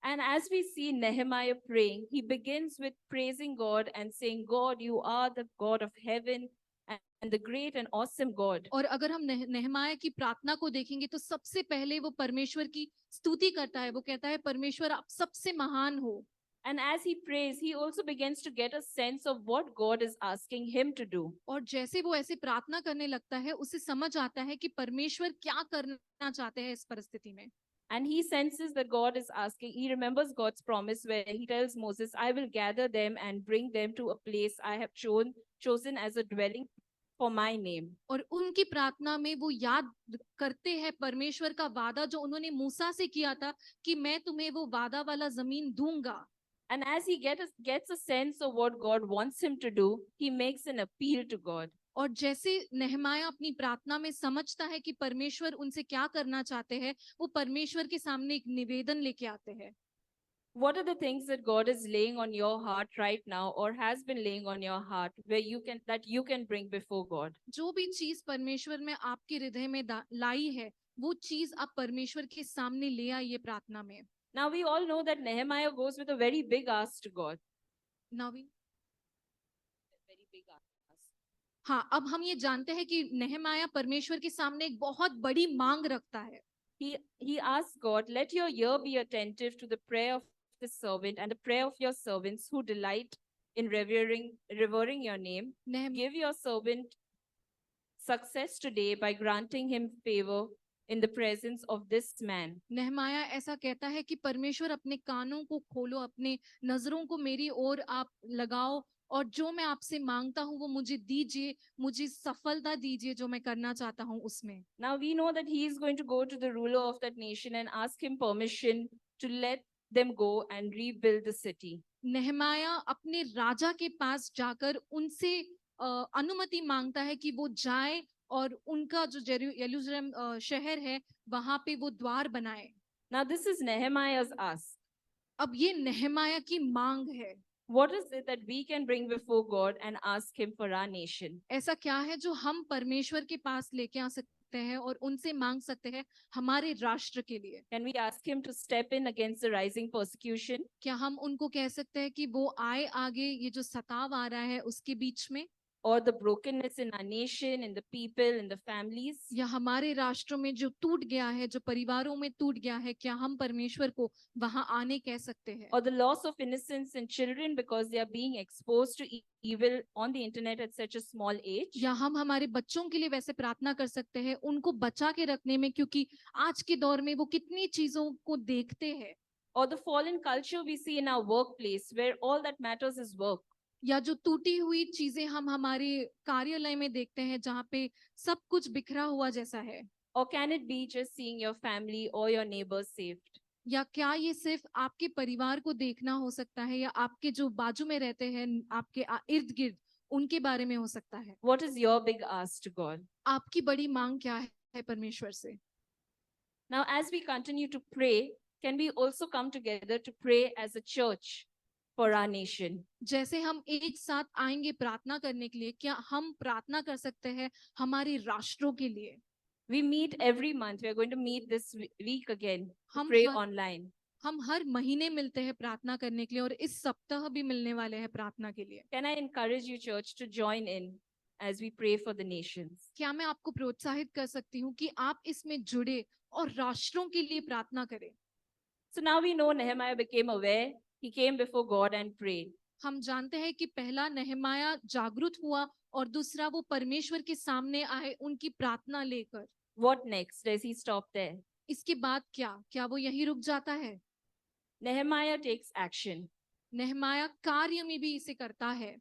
And as we see Nehemiah praying, he begins with praising God and saying, God, you are the God of heaven and the great and awesome God. और अगर हम नेहमाया की प्रार्थना को देखेंगे तो सबसे पहले वो परमेश्वर की स्तुति करता है, वो कहता है परमेश्वर आप सबसे महान हो। And as he prays, he also begins to get a sense of what God is asking him to do. और जैसे वो ऐसे प्रार्थना करने लगता है, उसे समझ आता है कि परमेश्वर क्या करना चाहते हैं इस परिस्थिति में। And he senses that God is asking, he remembers God's promise where he tells Moses, I will gather them and bring them to a place I have chosen as a dwelling for my name. और उनकी प्रार्थना में वो याद करते हैं परमेश्वर का वादा जो उन्होंने मूसा से किया था कि मैं तुम्हें वो वादा वाला जमीन दूंगा। And as he gets a sense of what God wants him to do, he makes an appeal to God. और जैसे नेहमाया अपनी प्रार्थना में समझता है कि परमेश्वर उनसे क्या करना चाहते हैं, वो परमेश्वर के सामने एक निवेदन लेके आते हैं। What are the things that God is laying on your heart right now or has been laying on your heart where you can bring before God? जो भी चीज परमेश्वर में आपके हृदय में लाई है, वो चीज आप परमेश्वर के सामने ले आइए प्रार्थना में। Now we all know that Nehemiah goes with a very big ask to God. Naveen, Very big ask. हाँ, अब हम ये जानते हैं कि नेहमाया परमेश्वर के सामने एक बहुत बड़ी मांग रखता है। He asks God, let your ear be attentive to the prayer of the servant and the prayer of your servants who delight in revering your name. Give your servant success today by granting him favor in the presence of this man. नेहमाया ऐसा कहता है कि परमेश्वर अपने कानों को खोलो, अपने नजरों को मेरी ओर आप लगाओ, और जो मैं आपसे मांगता हूँ वो मुझे दीजिए, मुझे सफलता दीजिए जो मैं करना चाहता हूँ उसमें। Now we know that he is going to go to the ruler of that nation and ask him permission to let them go and rebuild the city. नेहमाया अपने राजा के पास जाकर उनसे अनुमति मांगता है कि वो जाए और उनका जो यरूशलेम शहर है वहां पे वो द्वार बनाए। Now this is Nehemiah's ask. अब ये नेहमाया की मांग है। What is it that we can bring before God and ask him for our nation? ऐसा क्या है जो हम परमेश्वर के पास लेके आ सकते हैं और उनसे मांग सकते हैं हमारे राष्ट्र के लिए? Can we ask him to step in against the rising persecution? क्या हम उनको कह सकते हैं कि वो आए आगे ये जो सताव आ रहा है उसके बीच में, Or the brokenness in our nation, in the people, in the families? या हमारे राष्ट्रों में जो टूट गया है, जो परिवारों में टूट गया है, क्या हम परमेश्वर को वहां आने कह सकते हैं? Or the loss of innocence in children because they are being exposed to evil on the internet at such a small age? या हम हमारे बच्चों के लिए वैसे प्रार्थना कर सकते हैं उनको बचा के रखने में, क्योंकि आज के दौर में वो कितनी चीजों को देखते हैं? Or the fallen culture we see in our workplace where all that matters is work? या जो टूटी हुई चीजें हम हमारे कार्यालय में देखते हैं जहाँ पे सब कुछ बिखरा हुआ जैसा है? Or can it be just seeing your family or your neighbors saved? या क्या ये सिर्फ आपके परिवार को देखना हो सकता है, या आपके जो बाजू में रहते हैं, आपके इर्द गिर्द, उनके बारे में हो सकता है? What is your big ask to God? आपकी बड़ी मांग क्या है परमेश्वर से? Now, as we continue to pray, can we also come together to pray as a church for our nation? जैसे हम एक साथ आएंगे प्रार्थना करने के लिए, क्या हम प्रार्थना कर सकते हैं हमारे राष्ट्रों के लिए? We meet every month. We are going to meet this week again to हम pray हर- online. हम हर महीने मिलते हैं प्रार्थना करने के लिए, और इस सप्ताह भी मिलने वाले हैं प्रार्थना के लिए। Can I encourage you, church, to join in as we pray for the nations? क्या मैं आपको प्रोत्साहित कर सकती हूँ कि आप इसमें जुड़े और राष्ट्रों के लिए प्रार्थना करें? So now we know Nehemiah became aware. He came before God and prayed. हम जानते हैं कि पहला नेहमाया जागरूक हुआ और दूसरा वो परमेश्वर के सामने आए उनकी प्रार्थना लेकर। What next? Does he stop there? इसके बाद क्या वो यहीं रुक जाता है? Nehemiah takes action. नेहमाया कार्य में भी इसे करता है।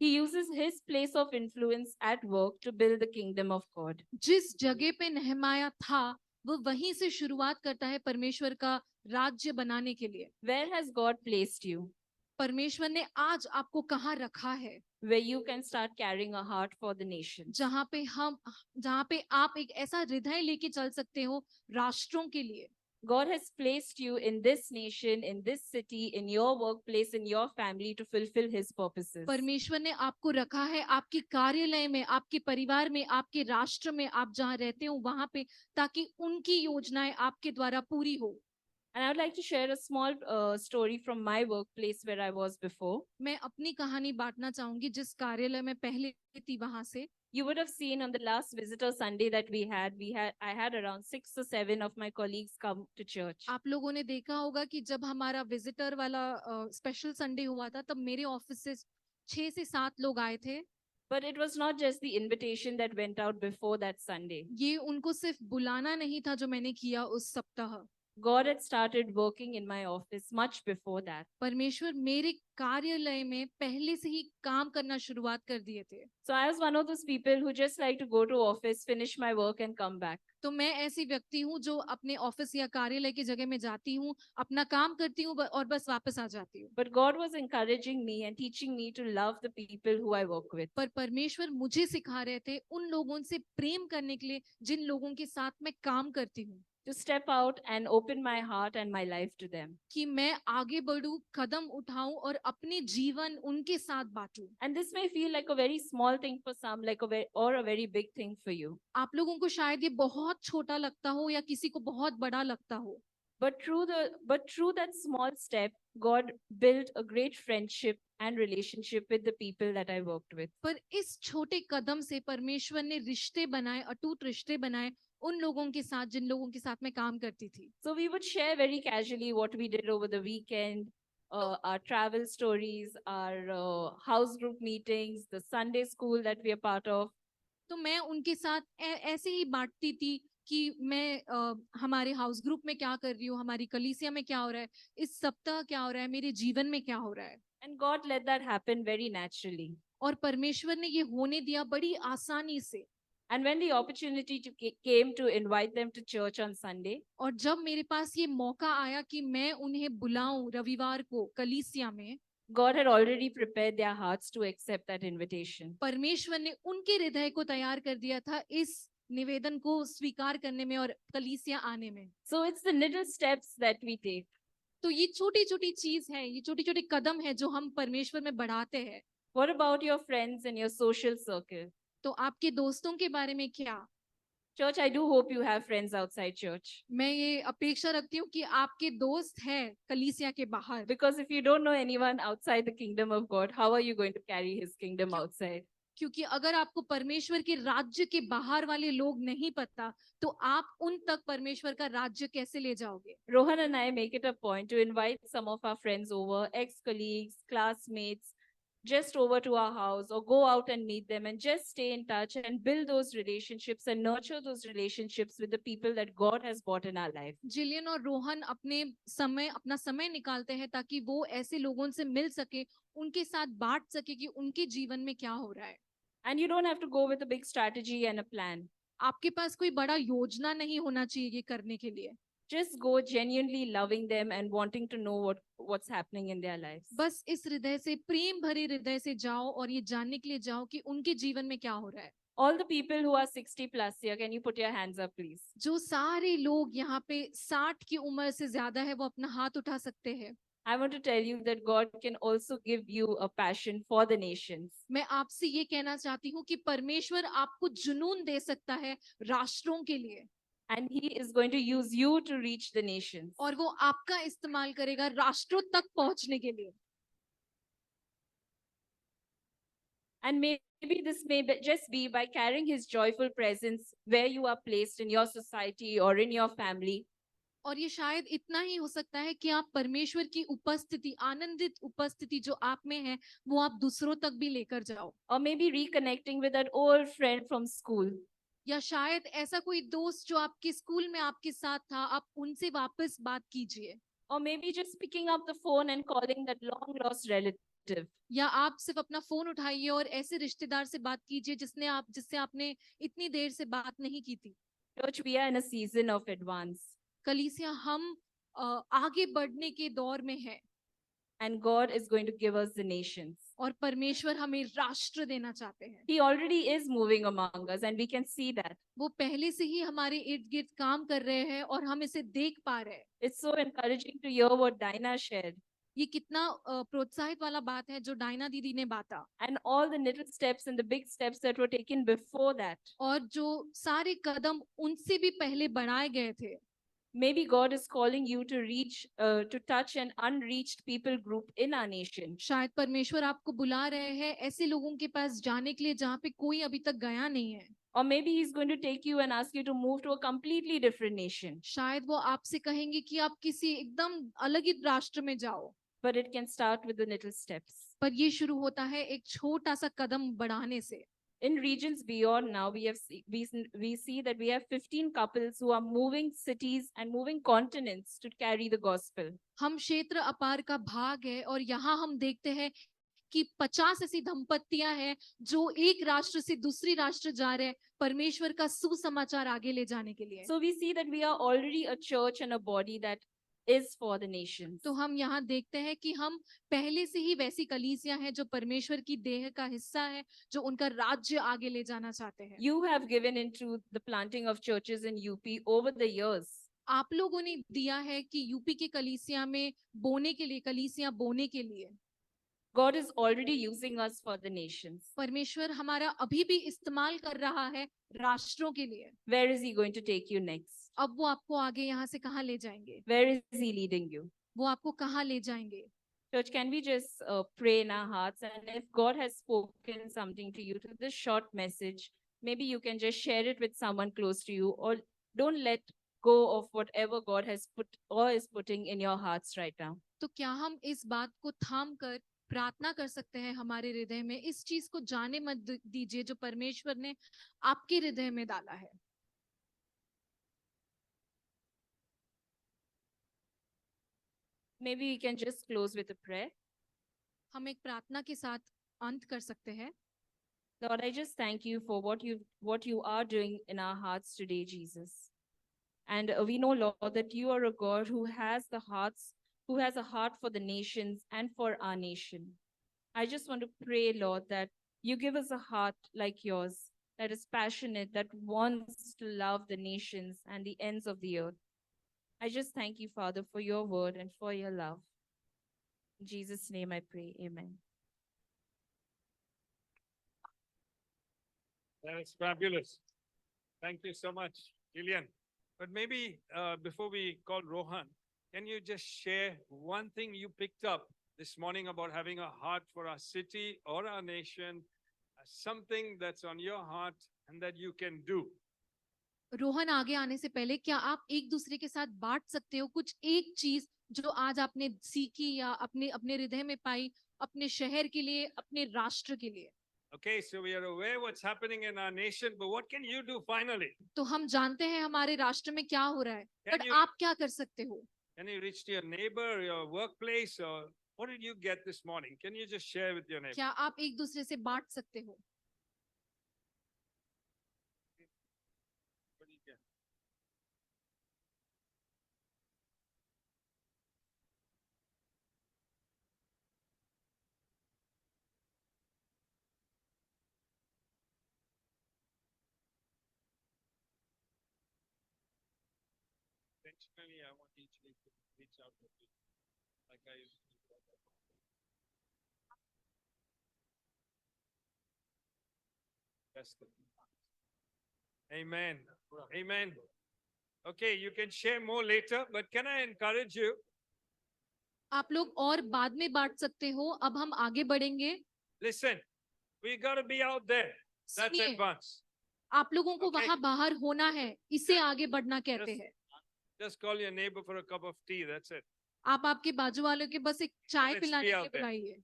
He uses his place of influence at work to build the kingdom of God. जिस जगह पे नेहमाया था वो वहीं से शुरुआत करता है परमेश्वर का राज्य बनाने के लिए। Where has God placed you? परमेश्वर ने आज आपको कहाँ रखा है Where you can start carrying a heart for the nation. जहाँ पे आप एक ऐसा हृदय लेके चल सकते हो राष्ट्रों के लिए? God has placed you in this nation, in this city, in your workplace, in your family to fulfill his purposes. परमेश्वर ने आपको रखा है आपके कार्यालय में, आपके परिवार में, आपके राष्ट्र में, आप जहाँ रहते हो वहां पे, ताकि उनकी योजनाएं आपके द्वारा पूरी हो। And I would like to share a small story from my workplace where I was before. मैं अपनी कहानी बांटना चाहूंगी जिस कार्यालय में पहले थी वहां से। You would have seen on the last visitor Sunday that I had around 6 or 7 of my colleagues come to church. आप लोगों ने देखा होगा कि जब हमारा विजिटर वाला स्पेशल संडे हुआ था तब मेरे ऑफिस से 6 से 7 लोग आए थे। But it was not just the invitation that went out before that Sunday. ये उनको सिर्फ बुलाना नहीं था जो मैंने किया उस सप्ताह। God had started working in my office much before that. परमेश्वर मेरे कार्यालय में पहले से ही काम करना शुरुआत कर दिए थे। So I was one of those people who just like to go to office, finish my work and come back. तो मैं ऐसी व्यक्ति हूँ जो अपने ऑफिस या कार्यालय की जगह में जाती हूँ, अपना काम करती हूँ और बस वापस आ जाती हूँ। But God was encouraging me and teaching me to love the people who I work with. पर परमेश्वर मुझे सिखा रहे थे उन लोगों से प्रेम करने के लिए जिन लोगों के साथ मैं काम करती हूँ। To step out and open my heart and my life to them. कि मैं आगे बढ़ूं, कदम उठाऊं और अपने जीवन उनके साथ बांटूं। And this may feel like a very small thing for some, like a very big thing for you. आप लोगों को शायद ये बहुत छोटा लगता हो या किसी को बहुत बड़ा लगता हो। But through that small step, God built a great friendship and relationship with the people that I worked with. पर इस छोटे कदम से परमेश्वर ने रिश्ते बनाए, अटूट रिश्ते बनाए उन लोगों के साथ जिन लोगों के साथ मैं काम करती थी। So we would share very casually what we did over the weekend, our travel stories, our house group meetings, the Sunday school that we are part of. तो मैं उनके साथ ऐसे ही बांटती थी कि मैं हमारे हाउस ग्रुप में क्या कर रही हूँ, हमारी कलीसिया में क्या हो रहा है, इस सप्ताह क्या हो रहा है, मेरे जीवन में क्या हो रहा है। And God let that happen very naturally. और परमेश्वर ने ये होने दिया बड़ी आसानी से। And when the opportunity came to invite them to church on Sunday, और जब मेरे पास ये मौका आया कि मैं उन्हें बुलाऊं रविवार को कलीसिया में, God had already prepared their hearts to accept that invitation. परमेश्वर ने उनके हृदय को तैयार कर दिया था इस निवेदन को स्वीकार करने में और कलीसिया आने में। So it's the little steps that we take. तो ये छोटी छोटी चीज है, ये छोटी छोटी कदम है जो हम परमेश्वर में बढ़ाते हैं। What about your friends and your social circle? तो आपके दोस्तों के बारे में क्या? Church, I do hope you have friends outside church. मैं ये अपेक्षा रखती हूँ कि आपके दोस्त हैं कलीसिया के बाहर। Because if you don't know anyone outside the kingdom of God, how are you going to carry his kingdom outside? क्योंकि अगर आपको परमेश्वर के राज्य के बाहर वाले लोग नहीं पता, तो आप उन तक परमेश्वर का राज्य कैसे ले जाओगे? Rohan and I make it a point to invite some of our friends over, ex-colleagues, classmates, just over to our house or go out and meet them and just stay in touch and build those relationships and nurture those relationships with the people that God has brought in our life. Jillian और रोहन अपना समय निकालते हैं ताकि वो ऐसे लोगों से मिल सके, उनके साथ बांट सके कि उनके जीवन में क्या हो रहा है। And you don't have to go with a big strategy and a plan. आपके पास कोई बड़ा योजना नहीं होना चाहिए ये करने के लिए। Just go genuinely loving them and wanting to know what's happening in their lives. बस इस हृदय से, प्रेम भरे हृदय से जाओ और ये जानने के लिए जाओ कि उनके जीवन में क्या हो रहा है। All the people who are 60 plus here, can you put your hands up, please? जो सारे लोग यहाँ पे 60 की उम्र से ज्यादा है, वो अपना हाथ उठा सकते हैं। I want to tell you that God can also give you a passion for the nations. मैं आपसे ये कहना चाहती हूँ कि परमेश्वर आपको जुनून दे सकता है राष्ट्रों के लिए, And he is going to use you to reach the nations. और वो आपका इस्तेमाल करेगा राष्ट्रों तक पहुंचने के लिए। And maybe this may just be by carrying his joyful presence where you are placed in your society or in your family. और ये शायद इतना ही हो सकता है कि आप परमेश्वर की उपस्थिति, आनंदित उपस्थिति जो आप में है, वो आप दूसरों तक भी लेकर जाओ। Or maybe reconnecting with that old friend from school. या शायद ऐसा कोई दोस्त जो आपके स्कूल में आपके साथ था, आप उनसे वापस बात कीजिए। Or maybe just picking up the phone and calling that long lost relative. या आप सिर्फ अपना फोन उठाइए और ऐसे रिश्तेदार से बात कीजिए जिससे आपने इतनी देर से बात नहीं की थी। Church, we are in a season of advance. कलीसिया, हम आगे बढ़ने के दौर में है। And God is going to give us the nations. और परमेश्वर हमें राष्ट्र देना चाहते हैं। He already is moving among us and we can see that. वो पहले से ही हमारे इर्द गिर्द काम कर रहे हैं और हम इसे देख पा रहे हैं। It's so encouraging to hear what Dinah shared. ये कितना प्रोत्साहित वाला बात है जो डायना दीदी ने बाता, And all the little steps and the big steps that were taken before that. और जो सारे कदम उनसे भी पहले बढ़ाए गए थे। Maybe God is calling you to reach, to touch an unreached people group in our nation. शायद परमेश्वर आपको बुला रहे हैं ऐसे लोगों के पास जाने के लिए जहाँ पे कोई अभी तक गया नहीं है। Or maybe he's going to take you and ask you to move to a completely different nation. शायद वो आपसे कहेंगे कि आप किसी एकदम अलग ही राष्ट्र में जाओ। But it can start with the little steps. पर ये शुरू होता है एक छोटा सा कदम बढ़ाने से। In regions beyond now, we see that we have 15 couples who are moving cities and moving continents to carry the gospel. हम क्षेत्र अपार का भाग है और यहाँ हम देखते हैं कि 50 ऐसी दंपत्तियां हैं जो एक राष्ट्र से दूसरी राष्ट्र जा रहे हैं परमेश्वर का सुसमाचार आगे ले जाने के लिए। So we see that we are already a church and a body that is for the nations. तो हम यहाँ देखते हैं कि हम पहले से ही वैसी कलीसिया हैं जो परमेश्वर की देह का हिस्सा है, जो उनका राज्य आगे ले जाना चाहते हैं। You have given into the planting of churches in UP over the years. आप लोगों ने दिया है कि यूपी के कलीसिया में बोने के लिए, कलीसिया बोने के लिए। God is already using us for the nations. परमेश्वर हमारा अभी भी इस्तेमाल कर रहा है राष्ट्रों के लिए। Where is he going to take you next? अब वो आपको आगे यहाँ से कहाँ ले जाएंगे? Where is he leading you? वो आपको कहाँ ले जाएंगे? Church, can we just pray in our hearts? And if God has spoken something to you through this short message, maybe you can just share it with someone close to you, or don't let go of whatever God has put or is putting in your hearts right now. तो क्या हम इस बात को थाम कर प्रार्थना कर सकते हैं हमारे हृदय में? इस चीज को जाने मत दीजिए जो परमेश्वर ने आपके हृदय में डाला है। Maybe we can just close with a prayer. हम एक प्रार्थना के साथ अंत कर सकते हैं। Lord, I just thank you for what you are doing in our hearts today, Jesus. And we know, Lord, that you are a God who has a heart for the nations and for our nation. I just want to pray, Lord, that you give us a heart like yours, that is passionate, that wants to love the nations and the ends of the earth. I just thank you, Father, for your word and for your love. In Jesus' name I pray. Amen. That's fabulous. Thank you so much, Gillian. But maybe before we call Rohan, can you just share one thing you picked up this morning about having a heart for our city or our nation, something that's on your heart and that you can do? Rohan आगे आने से पहले क्या आप एक दूसरे के साथ बांट सकते हो कुछ एक चीज जो आज आपने सीखी या अपने अपने हृदय में पाई अपने शहर के लिए, अपने राष्ट्र के लिए? Okay, so we are aware what's happening in our nation, but what can you do finally? तो हम जानते हैं हमारे राष्ट्र में क्या हो रहा है, Can बट you- आप क्या कर सकते हो? Can you reach to your neighbor, your workplace, or what did you get this morning? Can you just share with your neighbor? क्या आप एक दूसरे से बांट सकते हो? What did you get? Intentionally, I want each lead to reach out to you, like I used to do. Yes. Amen. Amen. Okay, you can share more later, but can I encourage you? आप लोग और बाद में बांट सकते हो, अब हम आगे बढ़ेंगे। Listen, we got to be out there. That's सुनिए, advance. आप लोगों को Okay. वहां बाहर होना है, इसे आगे बढ़ना कहते Yes. हैं। Just call your neighbor for a cup of tea. That's it. आप आपके बाजू वालों के बस एक चाय Let's पिलाने be के out लिए there. बुलाइए,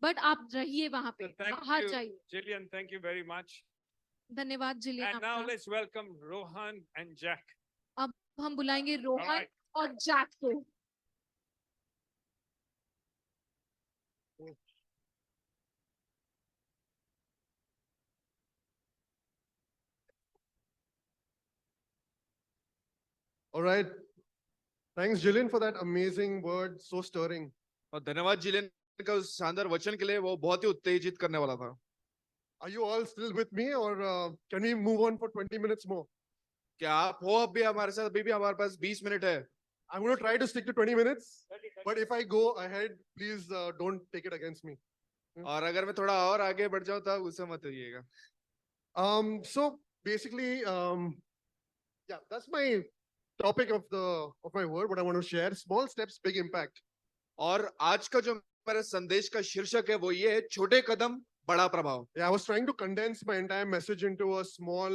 बट आप रहिए वहां पे, So thank बाहर you, जाइए। Jillian. Thank you very much. धन्यवाद जिलियन And now आपका। let's welcome Rohan and Jack. अब हम बुलाएंगे All रोहन right. और जैक को। All right. Thanks, Jillian, for that amazing word, so stirring. और धन्यवाद जिलेन का उस शानदार वचन के लिए, वो बहुत ही उत्तेजित करने वाला था। Are you all still with me, or can we move on for 20 minutes more? क्या आप हो अब भी हमारे साथ? अभी भी हमारे पास 20 मिनट है। I'm going to try to stick to 20 minutes, but if I go ahead, please don't take it against me. और अगर मैं थोड़ा और आगे बढ़ जाऊं तब गुस्सा मत होइएगा। So basically, yeah, that's my topic of my word. What I want to share: small steps, big impact. और आज का जो मेरा संदेश का शीर्षक है वो ये है, छोटे कदम बड़ा प्रभाव। Yeah, I was trying to condense my entire message into a small,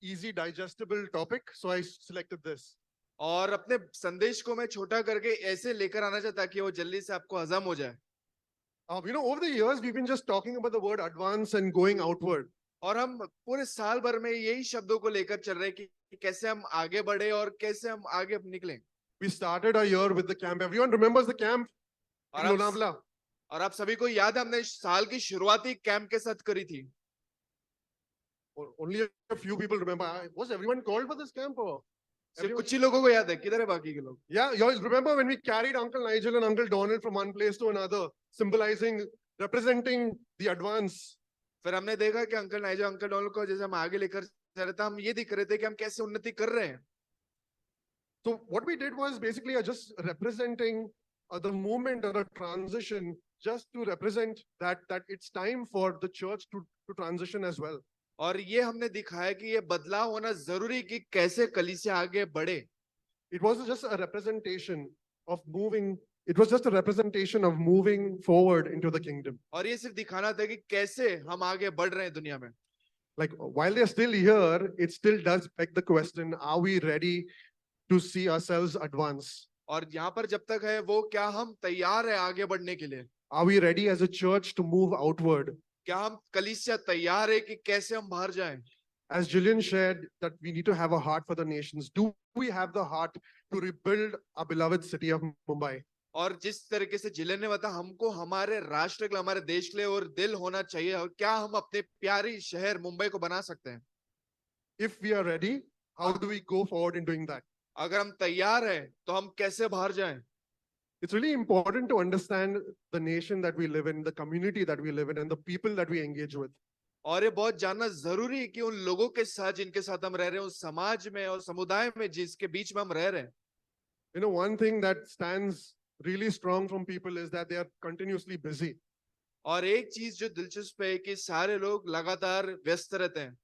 easy, digestible topic, so I selected this. और अपने संदेश को मैं छोटा करके ऐसे लेकर आना चाहता कि वो जल्दी से आपको हजम हो जाए। Over the years, we've been just talking about the word advance and going outward. और हम पूरे साल भर में यही शब्दों को लेकर चल रहे हैं कि कैसे हम आगे बढ़े और कैसे हम आगे निकलें। We started our year with the camp. Everyone remembers the camp in और Lonavala? आप सभी को याद है, हमने साल की शुरुआती कैंप के साथ करी थी। Only a few people remember. Was everyone called for this camp? Or सिर्फ everyone? कुछ ही लोगों को याद है, किधर है बाकी के लोग? Yeah, you all remember when we carried Uncle Nigel and Uncle Donald from one place to another, symbolizing, representing the advance. फिर हमने देखा कि अंकल नाइजो, अंकल डोनाल्ड को जैसे हम आगे लेकर जा रहे थे, हम ये दिख रहे थे कि हम कैसे उन्नति कर रहे हैं। So what we did was basically just representing the movement or the transition, just to represent that it's time for the church to transition as well. और ये हमने दिखाया कि ये बदलाव होना जरूरी कि कैसे कलीसिया आगे बढ़े। It wasn't just a representation of moving. It was just a representation of moving forward into the kingdom. और ये सिर्फ दिखाना था कि कैसे हम आगे बढ़ रहे हैं दुनिया में। Like while they're still here, it still does beg the question: are we ready to see ourselves advance? और यहाँ पर जब तक है वो, क्या हम तैयार हैं आगे बढ़ने के लिए? Are we ready as a church to move outward? क्या हम कलीसिया तैयार है कि कैसे हम बाहर जाएं? As Jillian shared, that we need to have a heart for the nations. Do we have the heart to rebuild our beloved city of Mumbai? और जिस तरीके से जिले ने बताया हमको हमारे राष्ट्र के लिए, हमारे देश के लिए और दिल होना चाहिए, और क्या हम अपने प्यारी शहर मुंबई को बना सकते हैं? If we are ready, how do we go forward in doing that? अगर हम तैयार हैं तो हम कैसे बाहर जाएं? It's really important to understand the nation that we live in, the community that we live in, and the people that we engage with. और ये बहुत जानना जरूरी है कि उन लोगों के साथ जिनके साथ हम रह रहे हैं, उस समाज में और समुदाय में जिसके बीच में हम रह रहे हैं, You know, one thing that stands really strong from people is that they are continuously busy. और एक चीज जो दिलचस्प है कि सारे लोग लगातार व्यस्त रहते हैं.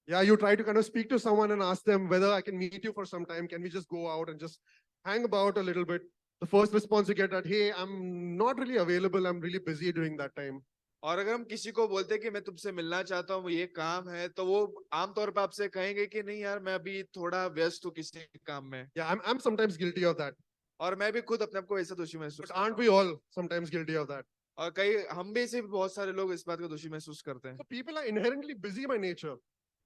Yeah, you try to kind of speak to someone and ask them whether I can meet you for some time. Can we just go out and just hang about a little bit? The first response you get that, hey, I'm not really available. I'm really busy during that time. और अगर हम किसी को बोलते हैं कि मैं तुमसे मिलना चाहता हूँ, ये काम है, तो वो आमतौर पर आपसे कहेंगे कि नहीं यार, मैं अभी थोड़ा व्यस्त हूँ किसी काम में. Yeah, I'm sometimes guilty of that. और मैं भी खुद अपने आप को ऐसा दोषी महसूस But aren't we all sometimes guilty of that? और कई हम भी से बहुत सारे लोग इस बात को दोषी महसूस करते हैं. So people are inherently busy by nature.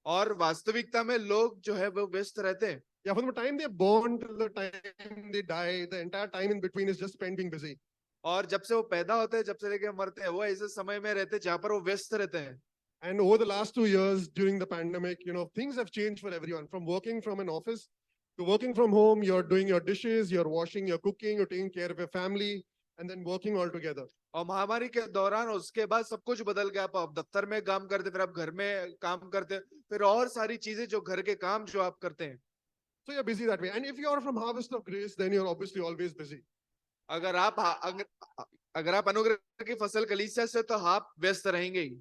और वास्तविकता में लोग जो है वो व्यस्त रहते हैं. Yeah, from the time they're born till the time they die, the entire time in between is just spent being busy. और जब से वो पैदा होते हैं, जब से लेके मरते हैं, वो ऐसे समय में रहते हैं जहाँ पर वो व्यस्त रहते हैं. And over the last 2 years during the pandemic, you know, things have changed for everyone. From working from an office to working from home, you're doing your dishes, you're washing, you're cooking, you're taking care of your family, and then working all together. और महामारी के दौरान उसके बाद सब कुछ बदल गया. आप दफ्तर में काम करते, फिर आप घर में काम करते, फिर और सारी चीजें जो घर के काम जो आप करते हैं. So you're busy that way. And if you're from Harvest of Grace, then you're obviously always busy. अगर आप अनुग्रह की फसल कलीसिया से, तो आप व्यस्त रहेंगे ही.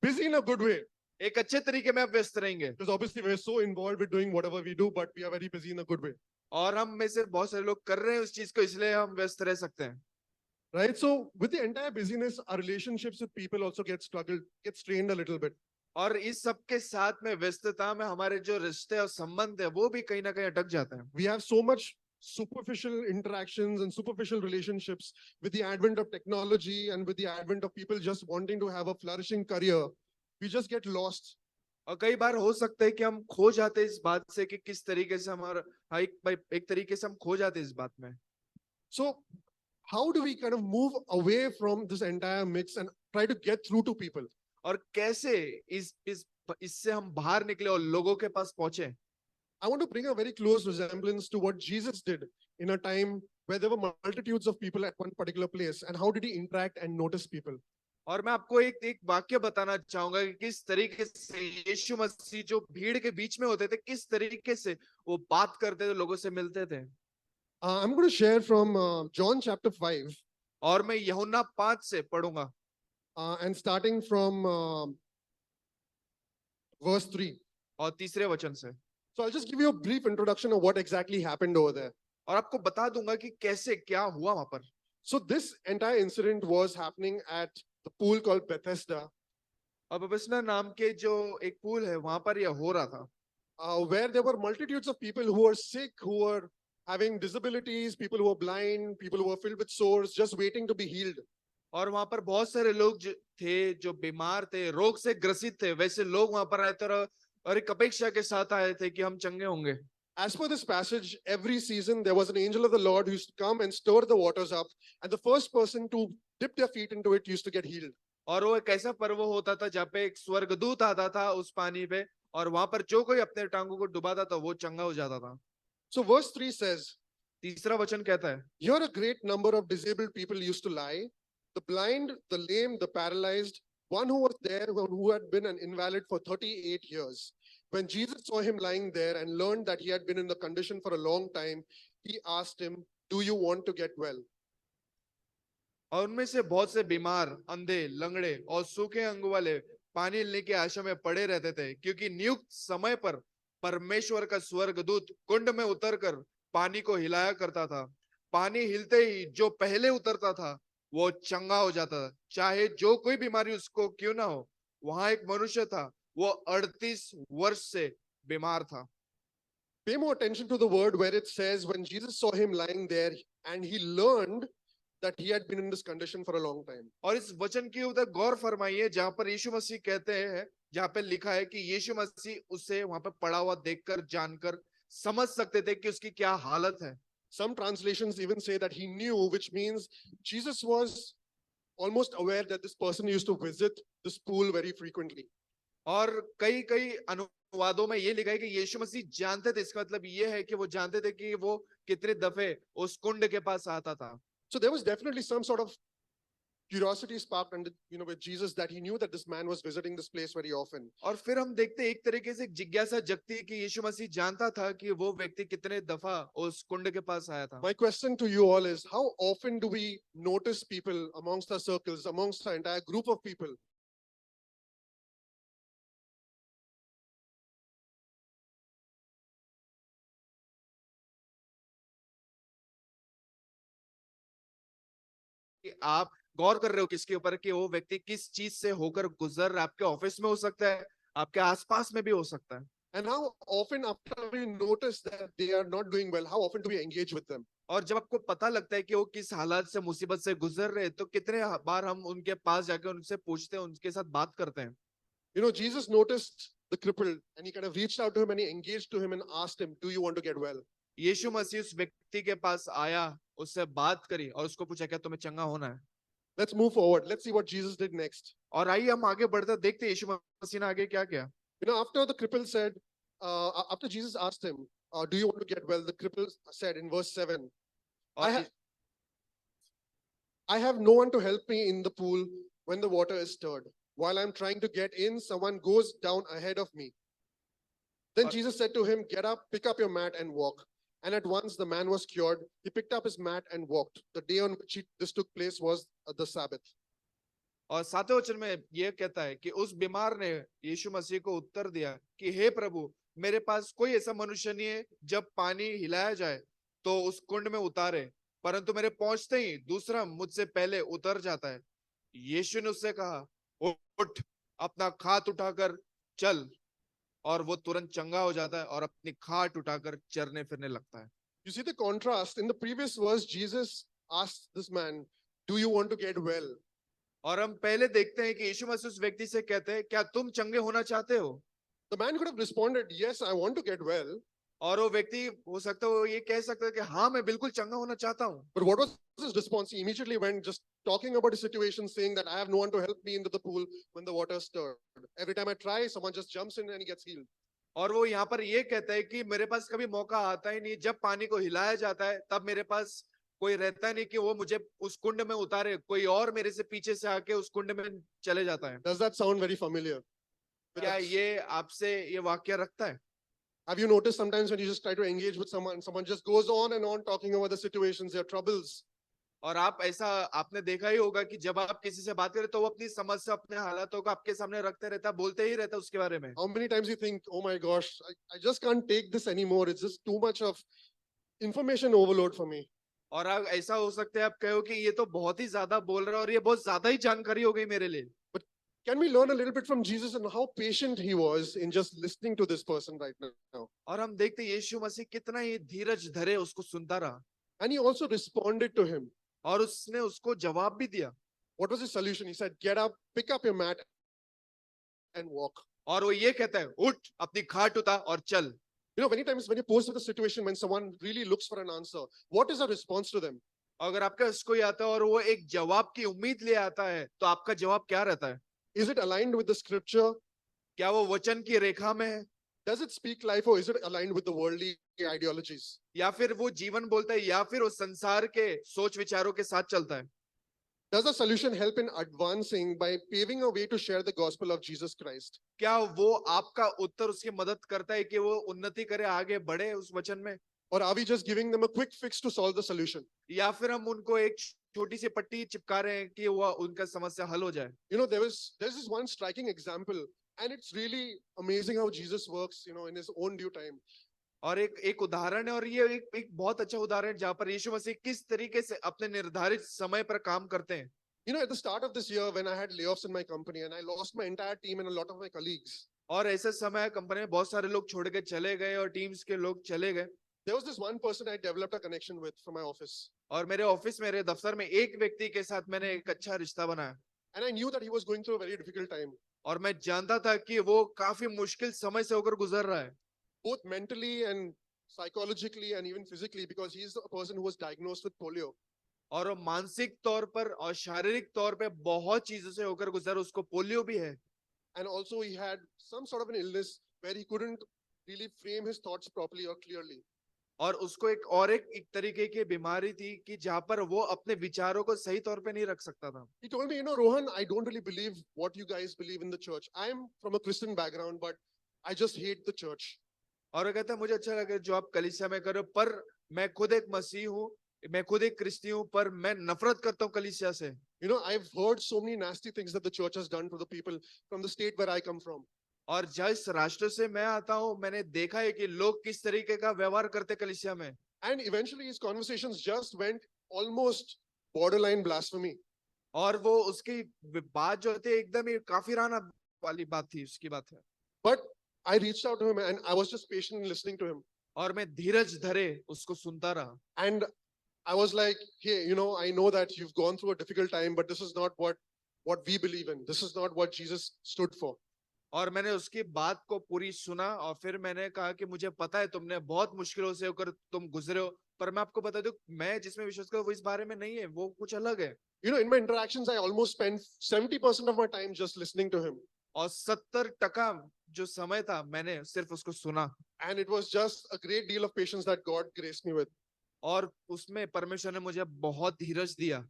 Busy in a good way. एक अच्छे तरीके में आप व्यस्त रहेंगे. Because obviously we're so involved with doing whatever we do, but we are very busy in a good way. और हम में से बहुत सारे लोग कर रहे हैं उस चीज को, इसलिए हम व्यस्त रह सकते हैं. Right? So with the entire busyness, our relationships with people also get strained a little bit. और इस सब के साथ में व्यस्तता में हमारे जो रिश्ते और संबंध है वो भी कहीं ना कहीं अटक जाते हैं. We have so much superficial interactions and superficial relationships with the advent of technology and with the advent of people just wanting to have a flourishing career. We just get lost. और कई बार हो सकता है कि हम खो जाते इस बात से कि किस तरीके से हमारा एक तरीके से हम खो जाते इस बात में. So how do we kind of move away from this entire mix and try to get through to people? और कैसे इससे हम बाहर निकले और लोगों के पास पहुंचे? I want to bring a very close resemblance to what Jesus did in a time where there were multitudes of people at one particular place. And how did he interact and notice people? और मैं आपको एक वाक्य बताना चाहूंगा कि किस तरीके से यीशु मसीह जो भीड़ के बीच में होते थे, किस तरीके से वो बात करते थे, लोगों से मिलते थे. I'm going to share from John chapter 5 और मैं यूहन्ना 5 से पढ़ूंगा. and starting from verse 3. और तीसरे वचन से. So I'll just give you a brief introduction of what exactly happened over there. और आपको बता दूंगा कि कैसे क्या हुआ वहां पर. So this entire incident was happening at the pool called Bethesda, और बेथेस्दा नाम के जो एक पूल है वहां पर यह हो रहा था. where there were multitudes of people who were sick, who were having disabilities, people who were blind, people who were filled with sores, just waiting to be healed. और वहां पर बहुत सारे लोग थे जो बीमार थे, रोग से ग्रसित थे. वैसे लोग वहां पर आए थे और एक अपेक्षा के साथ आए थे कि हम चंगे होंगे. As per this passage, every season there was an angel of the Lord who used to come and stir the waters up, and the first person to dip their feet into it used to get healed. और वो एक ऐसा पर्व होता था जहाँ पे एक स्वर्गदूत आता था उस पानी पे, और वहां पर जो कोई अपने टांगों को डुबाता था वो चंगा हो जाता था. So verse 3 says, तीसरा वचन कहता है, here a great number of disabled people used to lie, the blind, the lame, the paralyzed, one who was there who had been an invalid for 38 years. When Jesus saw him lying there and learned that he had been in the condition for a long time, he asked him, do you want to get well? और उनमें से बहुत से बीमार, अंधे, लंगड़े और सूखे अंग वाले पानी लेने की आशा में पड़े रहते थे, क्योंकि नियुक्त समय पर परमेश्वर का स्वर्गदूत कुंड में उतरकर पानी को हिलाया करता था. पानी हिलते ही जो पहले उतरता था वो चंगा हो जाता था, चाहे जो कोई बीमारी उसको क्यों ना हो. वहां एक मनुष्य था, वो 38 वर्ष से बीमार था. Pay more attention to the word where it says, when Jesus saw him lying there and he learned that he had been in this condition for a long time. और इस वचन की उधर गौर फरमाइए जहां पर यीशु मसीह कहते हैं, जहां पे लिखा है कि यीशु मसीह उसे वहां पे पड़ा हुआ देखकर, जानकर समझ सकते थे कि उसकी क्या हालत है. Some translations even say that he knew, which means Jesus was almost aware that this person used to visit this pool very frequently. और कई कई अनुवादों में ये लिखा है कि यीशु मसीह जानते थे, इसका मतलब ये है कि वो जानते थे कि वो कितने दफे उस कुंड के पास आता था। So there was definitely some sort of curiosity sparked under, with Jesus, that he knew that this man was visiting this place very often. और फिर हम देखते हैं एक तरीके से एक जिज्ञासा जगती है कि यीशु मसीह जानता था कि वो व्यक्ति कितने दफा उस कुंड के पास आया था। My question to you all is, how often do we notice people amongst our circles, amongst our entire group of people, कि आप गौर कर रहे हो किसके ऊपर कि वो व्यक्ति किस चीज से होकर गुजर रहा है? आपके ऑफिस में हो सकता है, आपके आसपास में भी हो सकता है। and how often after we notice that they are not doing well, how often do we engage with them? और जब आपको पता लगता है कि वो किस हालात से, मुसीबत से गुजर रहे हैं, तो कितने बार हम उनके पास जाकर उनसे पूछते हैं, उनके साथ बात करते हैं। Jesus noticed the crippled and he kind of reached out to him and he engaged to him and asked him, do you want to get well? यीशु मसीह उस व्यक्ति के पास आया, उससे बात करी और उसको पूछा, क्या तुम्हें चंगा होना है? Let's move forward. Let's see what Jesus did next. और आइए हम आगे बढ़ते हैं, देखते हैं यीशु मसीह ने आगे क्या किया। After the cripple said, after Jesus asked him, do you want to get well? The cripple said in verse 7, और I have no one to help me in the pool when the water is stirred. While I'm trying to get in, someone goes down ahead of me. Then Jesus said to him, get up, pick up your mat and walk. And at once the man was cured. He picked up his mat and walked. The day on which this took place was the Sabbath. और 7वें वचन में यह कहता है कि उस बीमार ने यीशु मसीह को उत्तर दिया कि हे प्रभु, मेरे पास कोई ऐसा मनुष्य नहीं है जब पानी हिलाया जाए तो उस कुंड में उतारे, परंतु मेरे पहुंचते ही दूसरा मुझसे पहले उतर जाता है। यीशु ने उससे कहा, उठ, अपना खाट उठाकर चल, और वो तुरंत चंगा हो जाता है और अपनी खाट उठाकर चरने फिरने लगता है। You see the contrast. In the previous verse, Jesus asked this man, do you want to get well? और हम पहले देखते हैं कि यीशु मसीह उस व्यक्ति से कहते हैं, क्या तुम चंगे होना चाहते हो? The man could have responded, yes, I want to get well. और वो व्यक्ति हो सकता है वो ये कह सकता है कि हाँ, मैं बिल्कुल चंगा होना चाहता हूँ। But what was his response? He immediately went just talking about his situation, saying that I have no one to help me into the pool when the water is stirred. Every time I try, someone just jumps in and he gets healed. और वो यहाँ पर ये कहता है कि मेरे पास कभी मौका आता ही नहीं, जब पानी को हिलाया जाता है तब मेरे पास कोई रहता नहीं कि वो मुझे उस कुंड में उतारे, कोई और मेरे से पीछे से आके उस कुंड में चले जाता है। Does that sound very familiar? क्या ये आपसे ये वाक्य रखता है? Have you noticed sometimes when you just try to engage with someone just goes on and on talking about the situations, their troubles? और आप ऐसा आपने देखा ही होगा कि जब आप किसी से बात करें तो वो अपनी समस्या, अपने हालातों को आपके सामने रखते रहता है, बोलते ही रहता है उसके बारे में। How many times you think, oh my gosh, I just can't take this anymore. It's just too much of information overload for me. और आप ऐसा हो सकता है आप कहो कि ये तो बहुत ही ज्यादा बोल रहा है और ये बहुत ज्यादा ही जानकारी हो गई मेरे लिए। Can we learn a little bit from Jesus and how patient he was in just listening to this person right now? और हम देखते हैं यीशु मसीह कितना ही धीरज धरे उसको सुनता रहा। And he also responded to him. और उसने उसको जवाब भी दिया। What was his solution? He said, get up, pick up your mat and walk. और वो ये कहता है, उठ, अपनी खाट उठा और चल। Many times when you're posed with a situation when someone really looks for an answer, what is our response to them? अगर आपका कोई आता है और वो एक जवाब की उम्मीद ले आता है तो आपका जवाब क्या रहता है? Is it aligned with the scripture? क्या वो वचन की रेखा में है? Does it speak life or is it aligned with the worldly ideologies? या फिर वो जीवन बोलता है या फिर वो संसार के सोच विचारों के साथ चलता है? Does the solution help in advancing by paving a way to share the gospel of Jesus Christ? क्या वो आपका उत्तर उसकी मदद करता है कि वो उन्नति करे, आगे बढ़े उस वचन में? Or are we just giving them a quick fix to solve the solution? या फिर हम उनको एक छोटी सी पट्टी चिपका रहे हैं कि वो उनका समस्या हल हो जाए? There's this one striking example, and it's really amazing how Jesus works, in his own due time. और एक उदाहरण है और ये एक बहुत अच्छा उदाहरण है जहाँ पर यीशु मसीह किस तरीके से अपने निर्धारित समय पर काम करते हैं। At the start of this year when I had layoffs in my company and I lost my entire team and a lot of my colleagues, और ऐसे समय कंपनी में बहुत सारे लोग छोड़ के चले गए और टीम्स के लोग चले गए। there was this one person I developed a connection with from my office. और मेरे ऑफिस मेरे दफ्तर में एक व्यक्ति के साथ मैंने एक अच्छा रिश्ता बनाया। And I knew that he was going through a very difficult time, और मैं जानता था कि वो काफी मुश्किल समय से होकर गुजर रहा है, both mentally and psychologically and even physically, because he's a person who was diagnosed with polio. और वो मानसिक तौर पर और शारीरिक तौर पे बहुत चीजों से होकर गुजरा, उसको पोलियो भी है। And also he had some sort of an illness where he couldn't really frame his thoughts properly or clearly. और उसको एक तरीके की बीमारी थी कि जहां पर वो अपने विचारों को सही तौर पे नहीं रख सकता था। He told me, you know, Rohan, I don't really believe what you guys believe in the church. I'm from a Christian background, but I just hate the church. और वो कहता है मुझे अच्छा लगे जो आप कलीसिया में करो, पर मैं खुद एक मसीह हूँ, मैं खुद एक क्रिस्ती हूँ, पर मैं नफरत करता हूँ कलीसिया से। You know, I've heard so many nasty things that the church has done to the people from the state where I come from. और जिस राष्ट्र से मैं आता हूँ, मैंने देखा है कि लोग किस तरीके का व्यवहार करते कलीसिया में। And eventually his conversations just went almost borderline blasphemy. और वो उसकी बात जो थी एकदम ही काफिराना वाली बात थी, उसकी बात है। But I reached out to him and I was just patient in listening to him. और मैं धीरज धरे उसको सुनता रहा। And I was like, hey, you know, I know that you've gone through a difficult time, but this is not what we believe in. This is not what Jesus stood for. और मैंने उसकी बात को पूरी सुना और फिर मैंने कहा कि मुझे पता है तुमने बहुत मुश्किलों से होकर तुम गुजरे हो, पर मैं आपको बता दूं मैं जिसमें विश्वास करता हूं वो इस बारे में नहीं है, वो कुछ अलग है। You know, in my interactions, I almost spent 70% of my time just listening to him. और 70% जो समय था मैंने सिर्फ उसको सुना। And it was just a great deal of patience that God graced me with. और उसमें परमेश्वर ने मुझे बहुत धीरज दिया।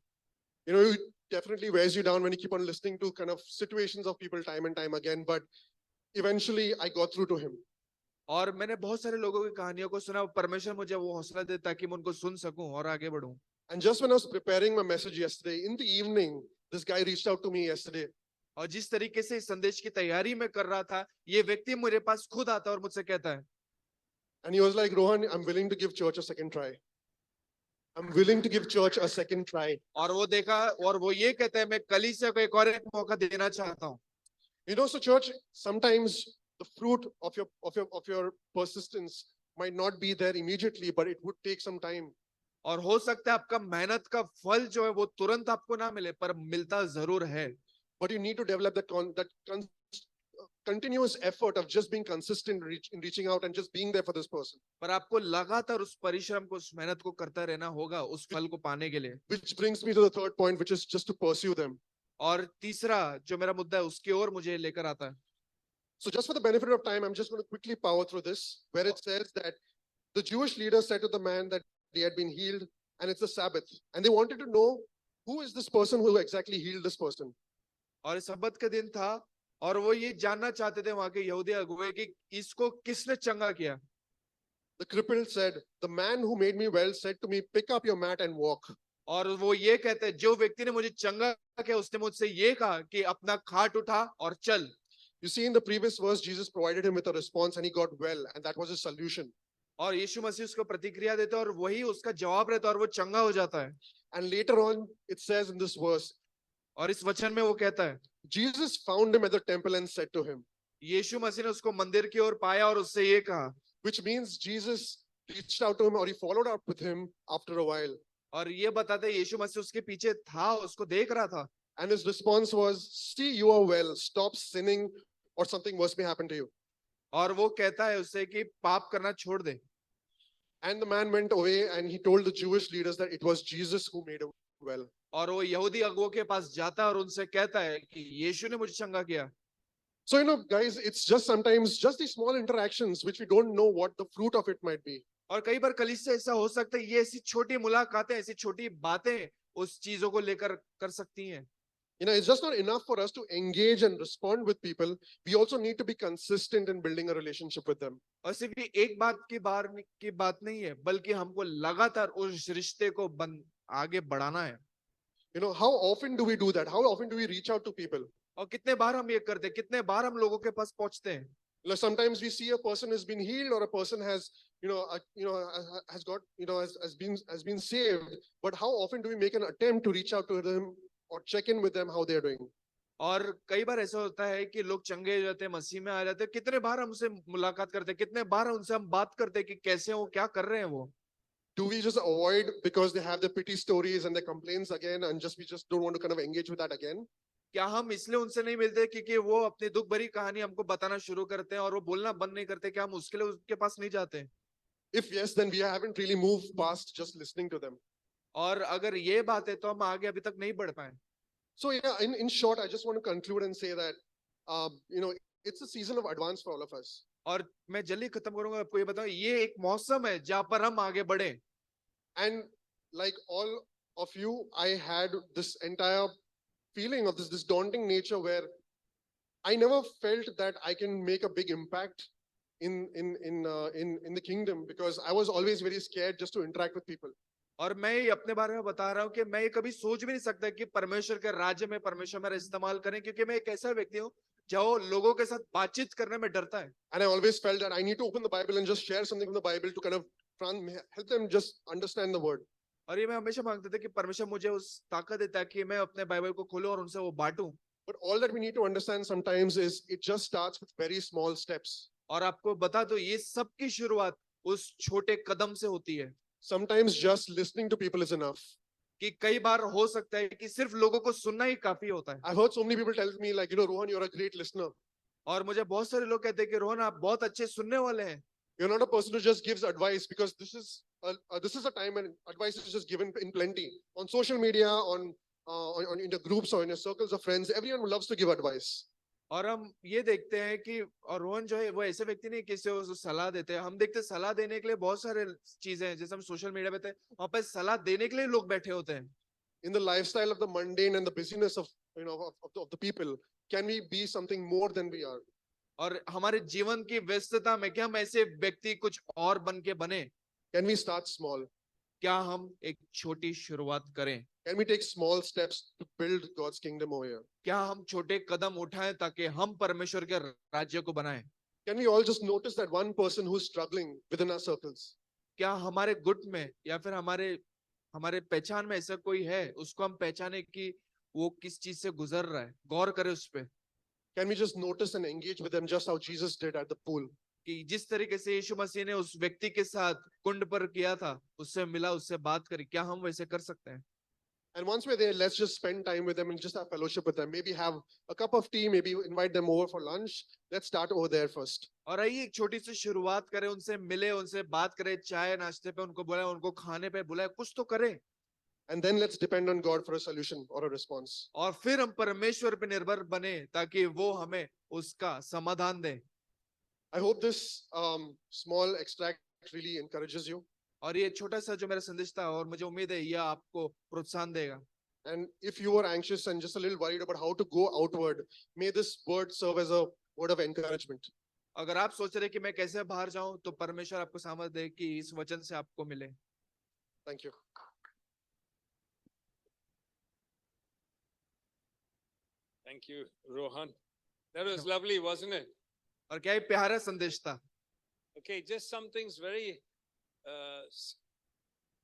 You know, it definitely wears you down when you keep on listening to kind of situations of people time and time again, but eventually I got through to him. और मैंने बहुत सारे लोगों की कहानियों को सुना, परमेश्वर मुझे वो हौसला दे ताकि मैं उनको सुन सकूं और आगे बढ़ूं। And just when I was preparing my message yesterday, in the evening, this guy reached out to me yesterday. और जिस तरीके से इस संदेश की तैयारी में कर रहा था, ये व्यक्ति मेरे पास खुद आता और मुझसे कहता है, And he was like, Rohan, I'm willing to give church a second try. I'm willing to give church a second try. और वो देखा और वो ये कहता है मैं कलीसिया को एक और एक मौका देना चाहता हूँ। You know, so church, sometimes the fruit of your persistence might not be there immediately, but it would take some time. और हो सकता है आपका मेहनत का फल जो है वो तुरंत आपको ना मिले, पर मिलता जरूर है। But you need to develop continuous effort of just being consistent in reaching out and just being there for this person. पर आपको लगातार उस परिश्रम को, उस मेहनत को करता रहना होगा उस फल को पाने के लिए। Which brings me to the third point, which is just to pursue them. और तीसरा जो मेरा मुद्दा है उसकी ओर मुझे लेकर आता है। So just for the benefit of time, I'm just going to quickly power through this, where it says that the Jewish leaders said to the man that he had been healed, and it's the Sabbath, and they wanted to know who is this person who exactly healed this person. और इस सब्बत का दिन था और वो ये जानना चाहते थे वहां के यहूदी अगुवे कि इसको किसने चंगा किया। The crippled said, the man who made me well said to me, pick up your mat and walk. और वो ये कहते हैं जो व्यक्ति ने मुझे चंगा किया उसने मुझसे ये कहा कि अपना खाट उठा और चल। You see, in the previous verse, Jesus provided him with a response and he got well, and that was his solution. और यीशु मसीह उसको प्रतिक्रिया देते और वही उसका जवाब रहता और वो चंगा हो जाता है। And later on, it says in this verse, और इस वचन में वो कहता है Jesus found him at the temple and said to him, यीशु मसीह ने उसको मंदिर की ओर पाया और उससे ये कहा, which means Jesus reached out to him or he followed up with him after a while. और ये बताते हैं यीशु मसीह उसके पीछे था, उसको देख रहा था। And his response was, see, you are well, stop sinning or something worse may happen to you. और वो कहता है उससे कि पाप करना छोड़ दे। And the man went away and he told the Jewish leaders that it was Jesus who made him well. और वो यहूदी अगुवों के पास जाता है और उनसे कहता है कि यीशु ने मुझे चंगा किया। So, you know, guys, it's just sometimes just these small interactions which we don't know what the fruit of it might be. और कई बार कलीसिया ऐसा हो सकता है, ये ऐसी छोटी मुलाकातें, ऐसी छोटी बातें उस चीजों को लेकर कर सकती हैं। You know, it's just not enough for us to engage and respond with people. We also need to be consistent in building a relationship with them. और सिर्फ ये एक बात की बात नहीं है, बल्कि हमको लगातार उस रिश्ते को आगे बढ़ाना है। You know, how often do we do that? How often do we reach out to people? और कितने बार हम ये करते हैं, कितने बार हम लोगों के पास पहुंचते हैं। Like sometimes we see a person has been healed or a person has, has got, has been saved. But how often do we make an attempt to reach out to them or check in with them how they are doing? और कई बार ऐसा होता है कि लोग चंगे हो जाते हैं, मसीह में आ जाते हैं, कितने बार हम उनसे मुलाकात करते हैं, कितने बार उनसे हम बात करते हैं कि कैसे वो क्या कर रहे हैं वो। Do we just avoid because they have the pity stories and the complaints again and we just don't want to kind of engage with that again? क्या हम इसलिए उनसे नहीं मिलते क्योंकि वो अपनी दुख भरी कहानी हमको बताना शुरू करते हैं और वो बोलना बंद नहीं करते, क्या हम उसके लिए उसके पास नहीं जाते? If yes, then we haven't really moved past just listening to them. और अगर ये बात है तो हम आगे अभी तक नहीं बढ़ पाए. So yeah, in short, I just want to conclude and say that, it's a season of advance for all of us. और मैं जल्दी खत्म करूंगा, आपको ये बताऊं, ये एक मौसम है जहां पर हम आगे बढ़े. And like all of you, I had this entire feeling of this daunting nature where I never felt that I can make a big impact in the kingdom, because I was always very scared just to interact with people. और मैं ये अपने बारे में बता रहा हूँ कि मैं ये कभी सोच भी नहीं सकता कि परमेश्वर के राज्य में परमेश्वर मेरा इस्तेमाल करें, क्योंकि मैं एक ऐसा व्यक्ति हूँ जो लोगों के साथ बातचीत करने में डरता है. And I always felt that I need to open the Bible and just share something from the Bible to kind of help them just understand the word. और ये मैं हमेशा मांगता था कि परमेश्वर मुझे उस ताकत देता कि मैं अपने बाइबल को खोलूं और उनसे वो बांटूं. But all that we need to understand sometimes is it just starts with very small steps. और आपको बता दो, ये सब की शुरुआत उस छोटे कदम से होती है. Sometimes just listening to people is enough. कि कई बार हो सकता है कि सिर्फ लोगों को सुनना ही काफी होता है. I've heard so many people tell me like, Rohan, you're a great listener. और मुझे बहुत सारे लोग कहते हैं कि रोहन आप बहुत अच्छे सुनने वाले हैं. You're not a person who just gives advice, because this is a time when advice is just given in plenty on social media, on in the groups or in your circles of friends. Everyone loves to give advice. और हम ये देखते हैं कि और रोहन जो है वो ऐसे व्यक्ति नहीं किसी को सलाह देते हैं. हम देखते हैं सलाह देने के लिए बहुत सारे चीजें हैं, जैसे हम सोशल मीडिया पे वहां पर सलाह देने के लिए लोग बैठे होते हैं. In the lifestyle of the mundane and the busyness of the people, can we be something more than we are? और हमारे जीवन की व्यस्तता में क्या हम ऐसे व्यक्ति कुछ और बन के बने? Can we start small? क्या हम एक छोटी शुरुआत करें? Can we take small steps to build God's kingdom over here? क्या हम छोटे कदम उठाएं ताकि हम परमेश्वर के राज्य को बनाएं? Can we all just notice that one person who's struggling within our circles? क्या हमारे गुट में या फिर हमारे पहचान में ऐसा कोई है, उसको हम पहचाने कि वो किस चीज से गुजर रहा है, गौर करें उस पे. Can we just notice and engage with them just how Jesus did at the pool? कि जिस तरीके से यीशु मसीह ने उस व्यक्ति के साथ कुंड पर किया था, उससे मिला, उससे बात करी, क्या हम वैसे कर सकते हैं? And once we're there, let's just spend time with them and just have fellowship with them. Maybe have a cup of tea, maybe invite them over for lunch. Let's start over there first. और आइए एक छोटी सी शुरुआत करें, उनसे मिले, उनसे बात करें, चाय नाश्ते पे उनको बुलाए, उनको खाने पे बुलाए, कुछ तो करें. And then let's depend on God for a solution or a response. और फिर हम परमेश्वर पे निर्भर बने ताकि वो हमें उसका समाधान दे. I hope this small extract really encourages you. और ये छोटा सा जो मेरा संदेश था, और मुझे उम्मीद है यह आपको प्रोत्साहन देगा. And if you are anxious and just a little worried about how to go outward, may this word serve as a word of encouragement. अगर आप सोच रहे कि मैं कैसे बाहर जाऊं, तो परमेश्वर आपको सामर्थ दे कि इस वचन से आपको मिले. Thank you. Thank you, Rohan. That was lovely, wasn't it? और क्या ही प्यारा संदेश था. Okay, just some things very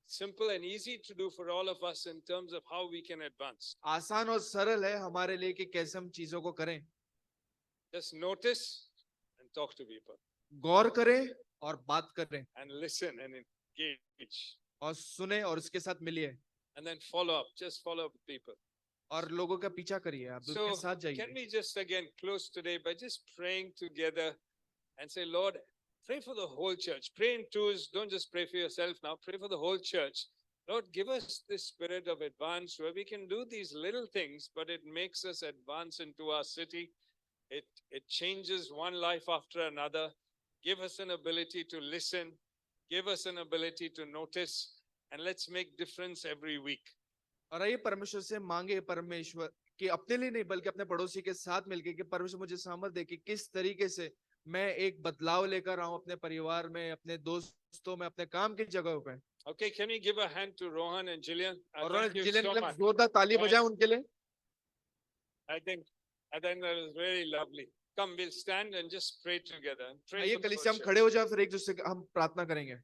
simple and easy to do for all of us in terms of how we can advance. आसान और सरल है हमारे लिए कि कैसे हम चीजों को करें. Just notice and talk to people. गौर करें और बात करें. And listen and engage. और सुने और उसके साथ मिलिए. And then follow up. Just follow up with people. और लोगों का पीछा करिए, आप So, उनके साथ जाइए. can we just again close today by just praying together and say, Lord, pray for the whole church. Pray in twos. Don't just pray for yourself now. Pray for the whole church. Lord, give us this spirit of advance where we can do these little things, but it makes us advance into our city. It changes one life after another. Give us an ability to listen. Give us an ability to notice. And let's make difference every week. और आइए परमेश्वर से मांगे, परमेश्वर कि अपने लिए नहीं बल्कि अपने पड़ोसी के साथ मिलकर कि परमेश्वर मुझे सामर्थ दे कि किस तरीके से मैं एक बदलाव लेकर आऊं अपने परिवार में, अपने दोस्तों में, अपने काम की जगह पे. Okay, can we give a hand to Rohan and Jillian? और Thank you जिलेन so के लिए much. जोरदार ताली बजाएं उनके लिए. I think that was very lovely. Come, we'll stand and just pray together. And pray आइए for the कलीसिया हम whole खड़े हो जाए, फिर एक दूसरे हम प्रार्थना करेंगे.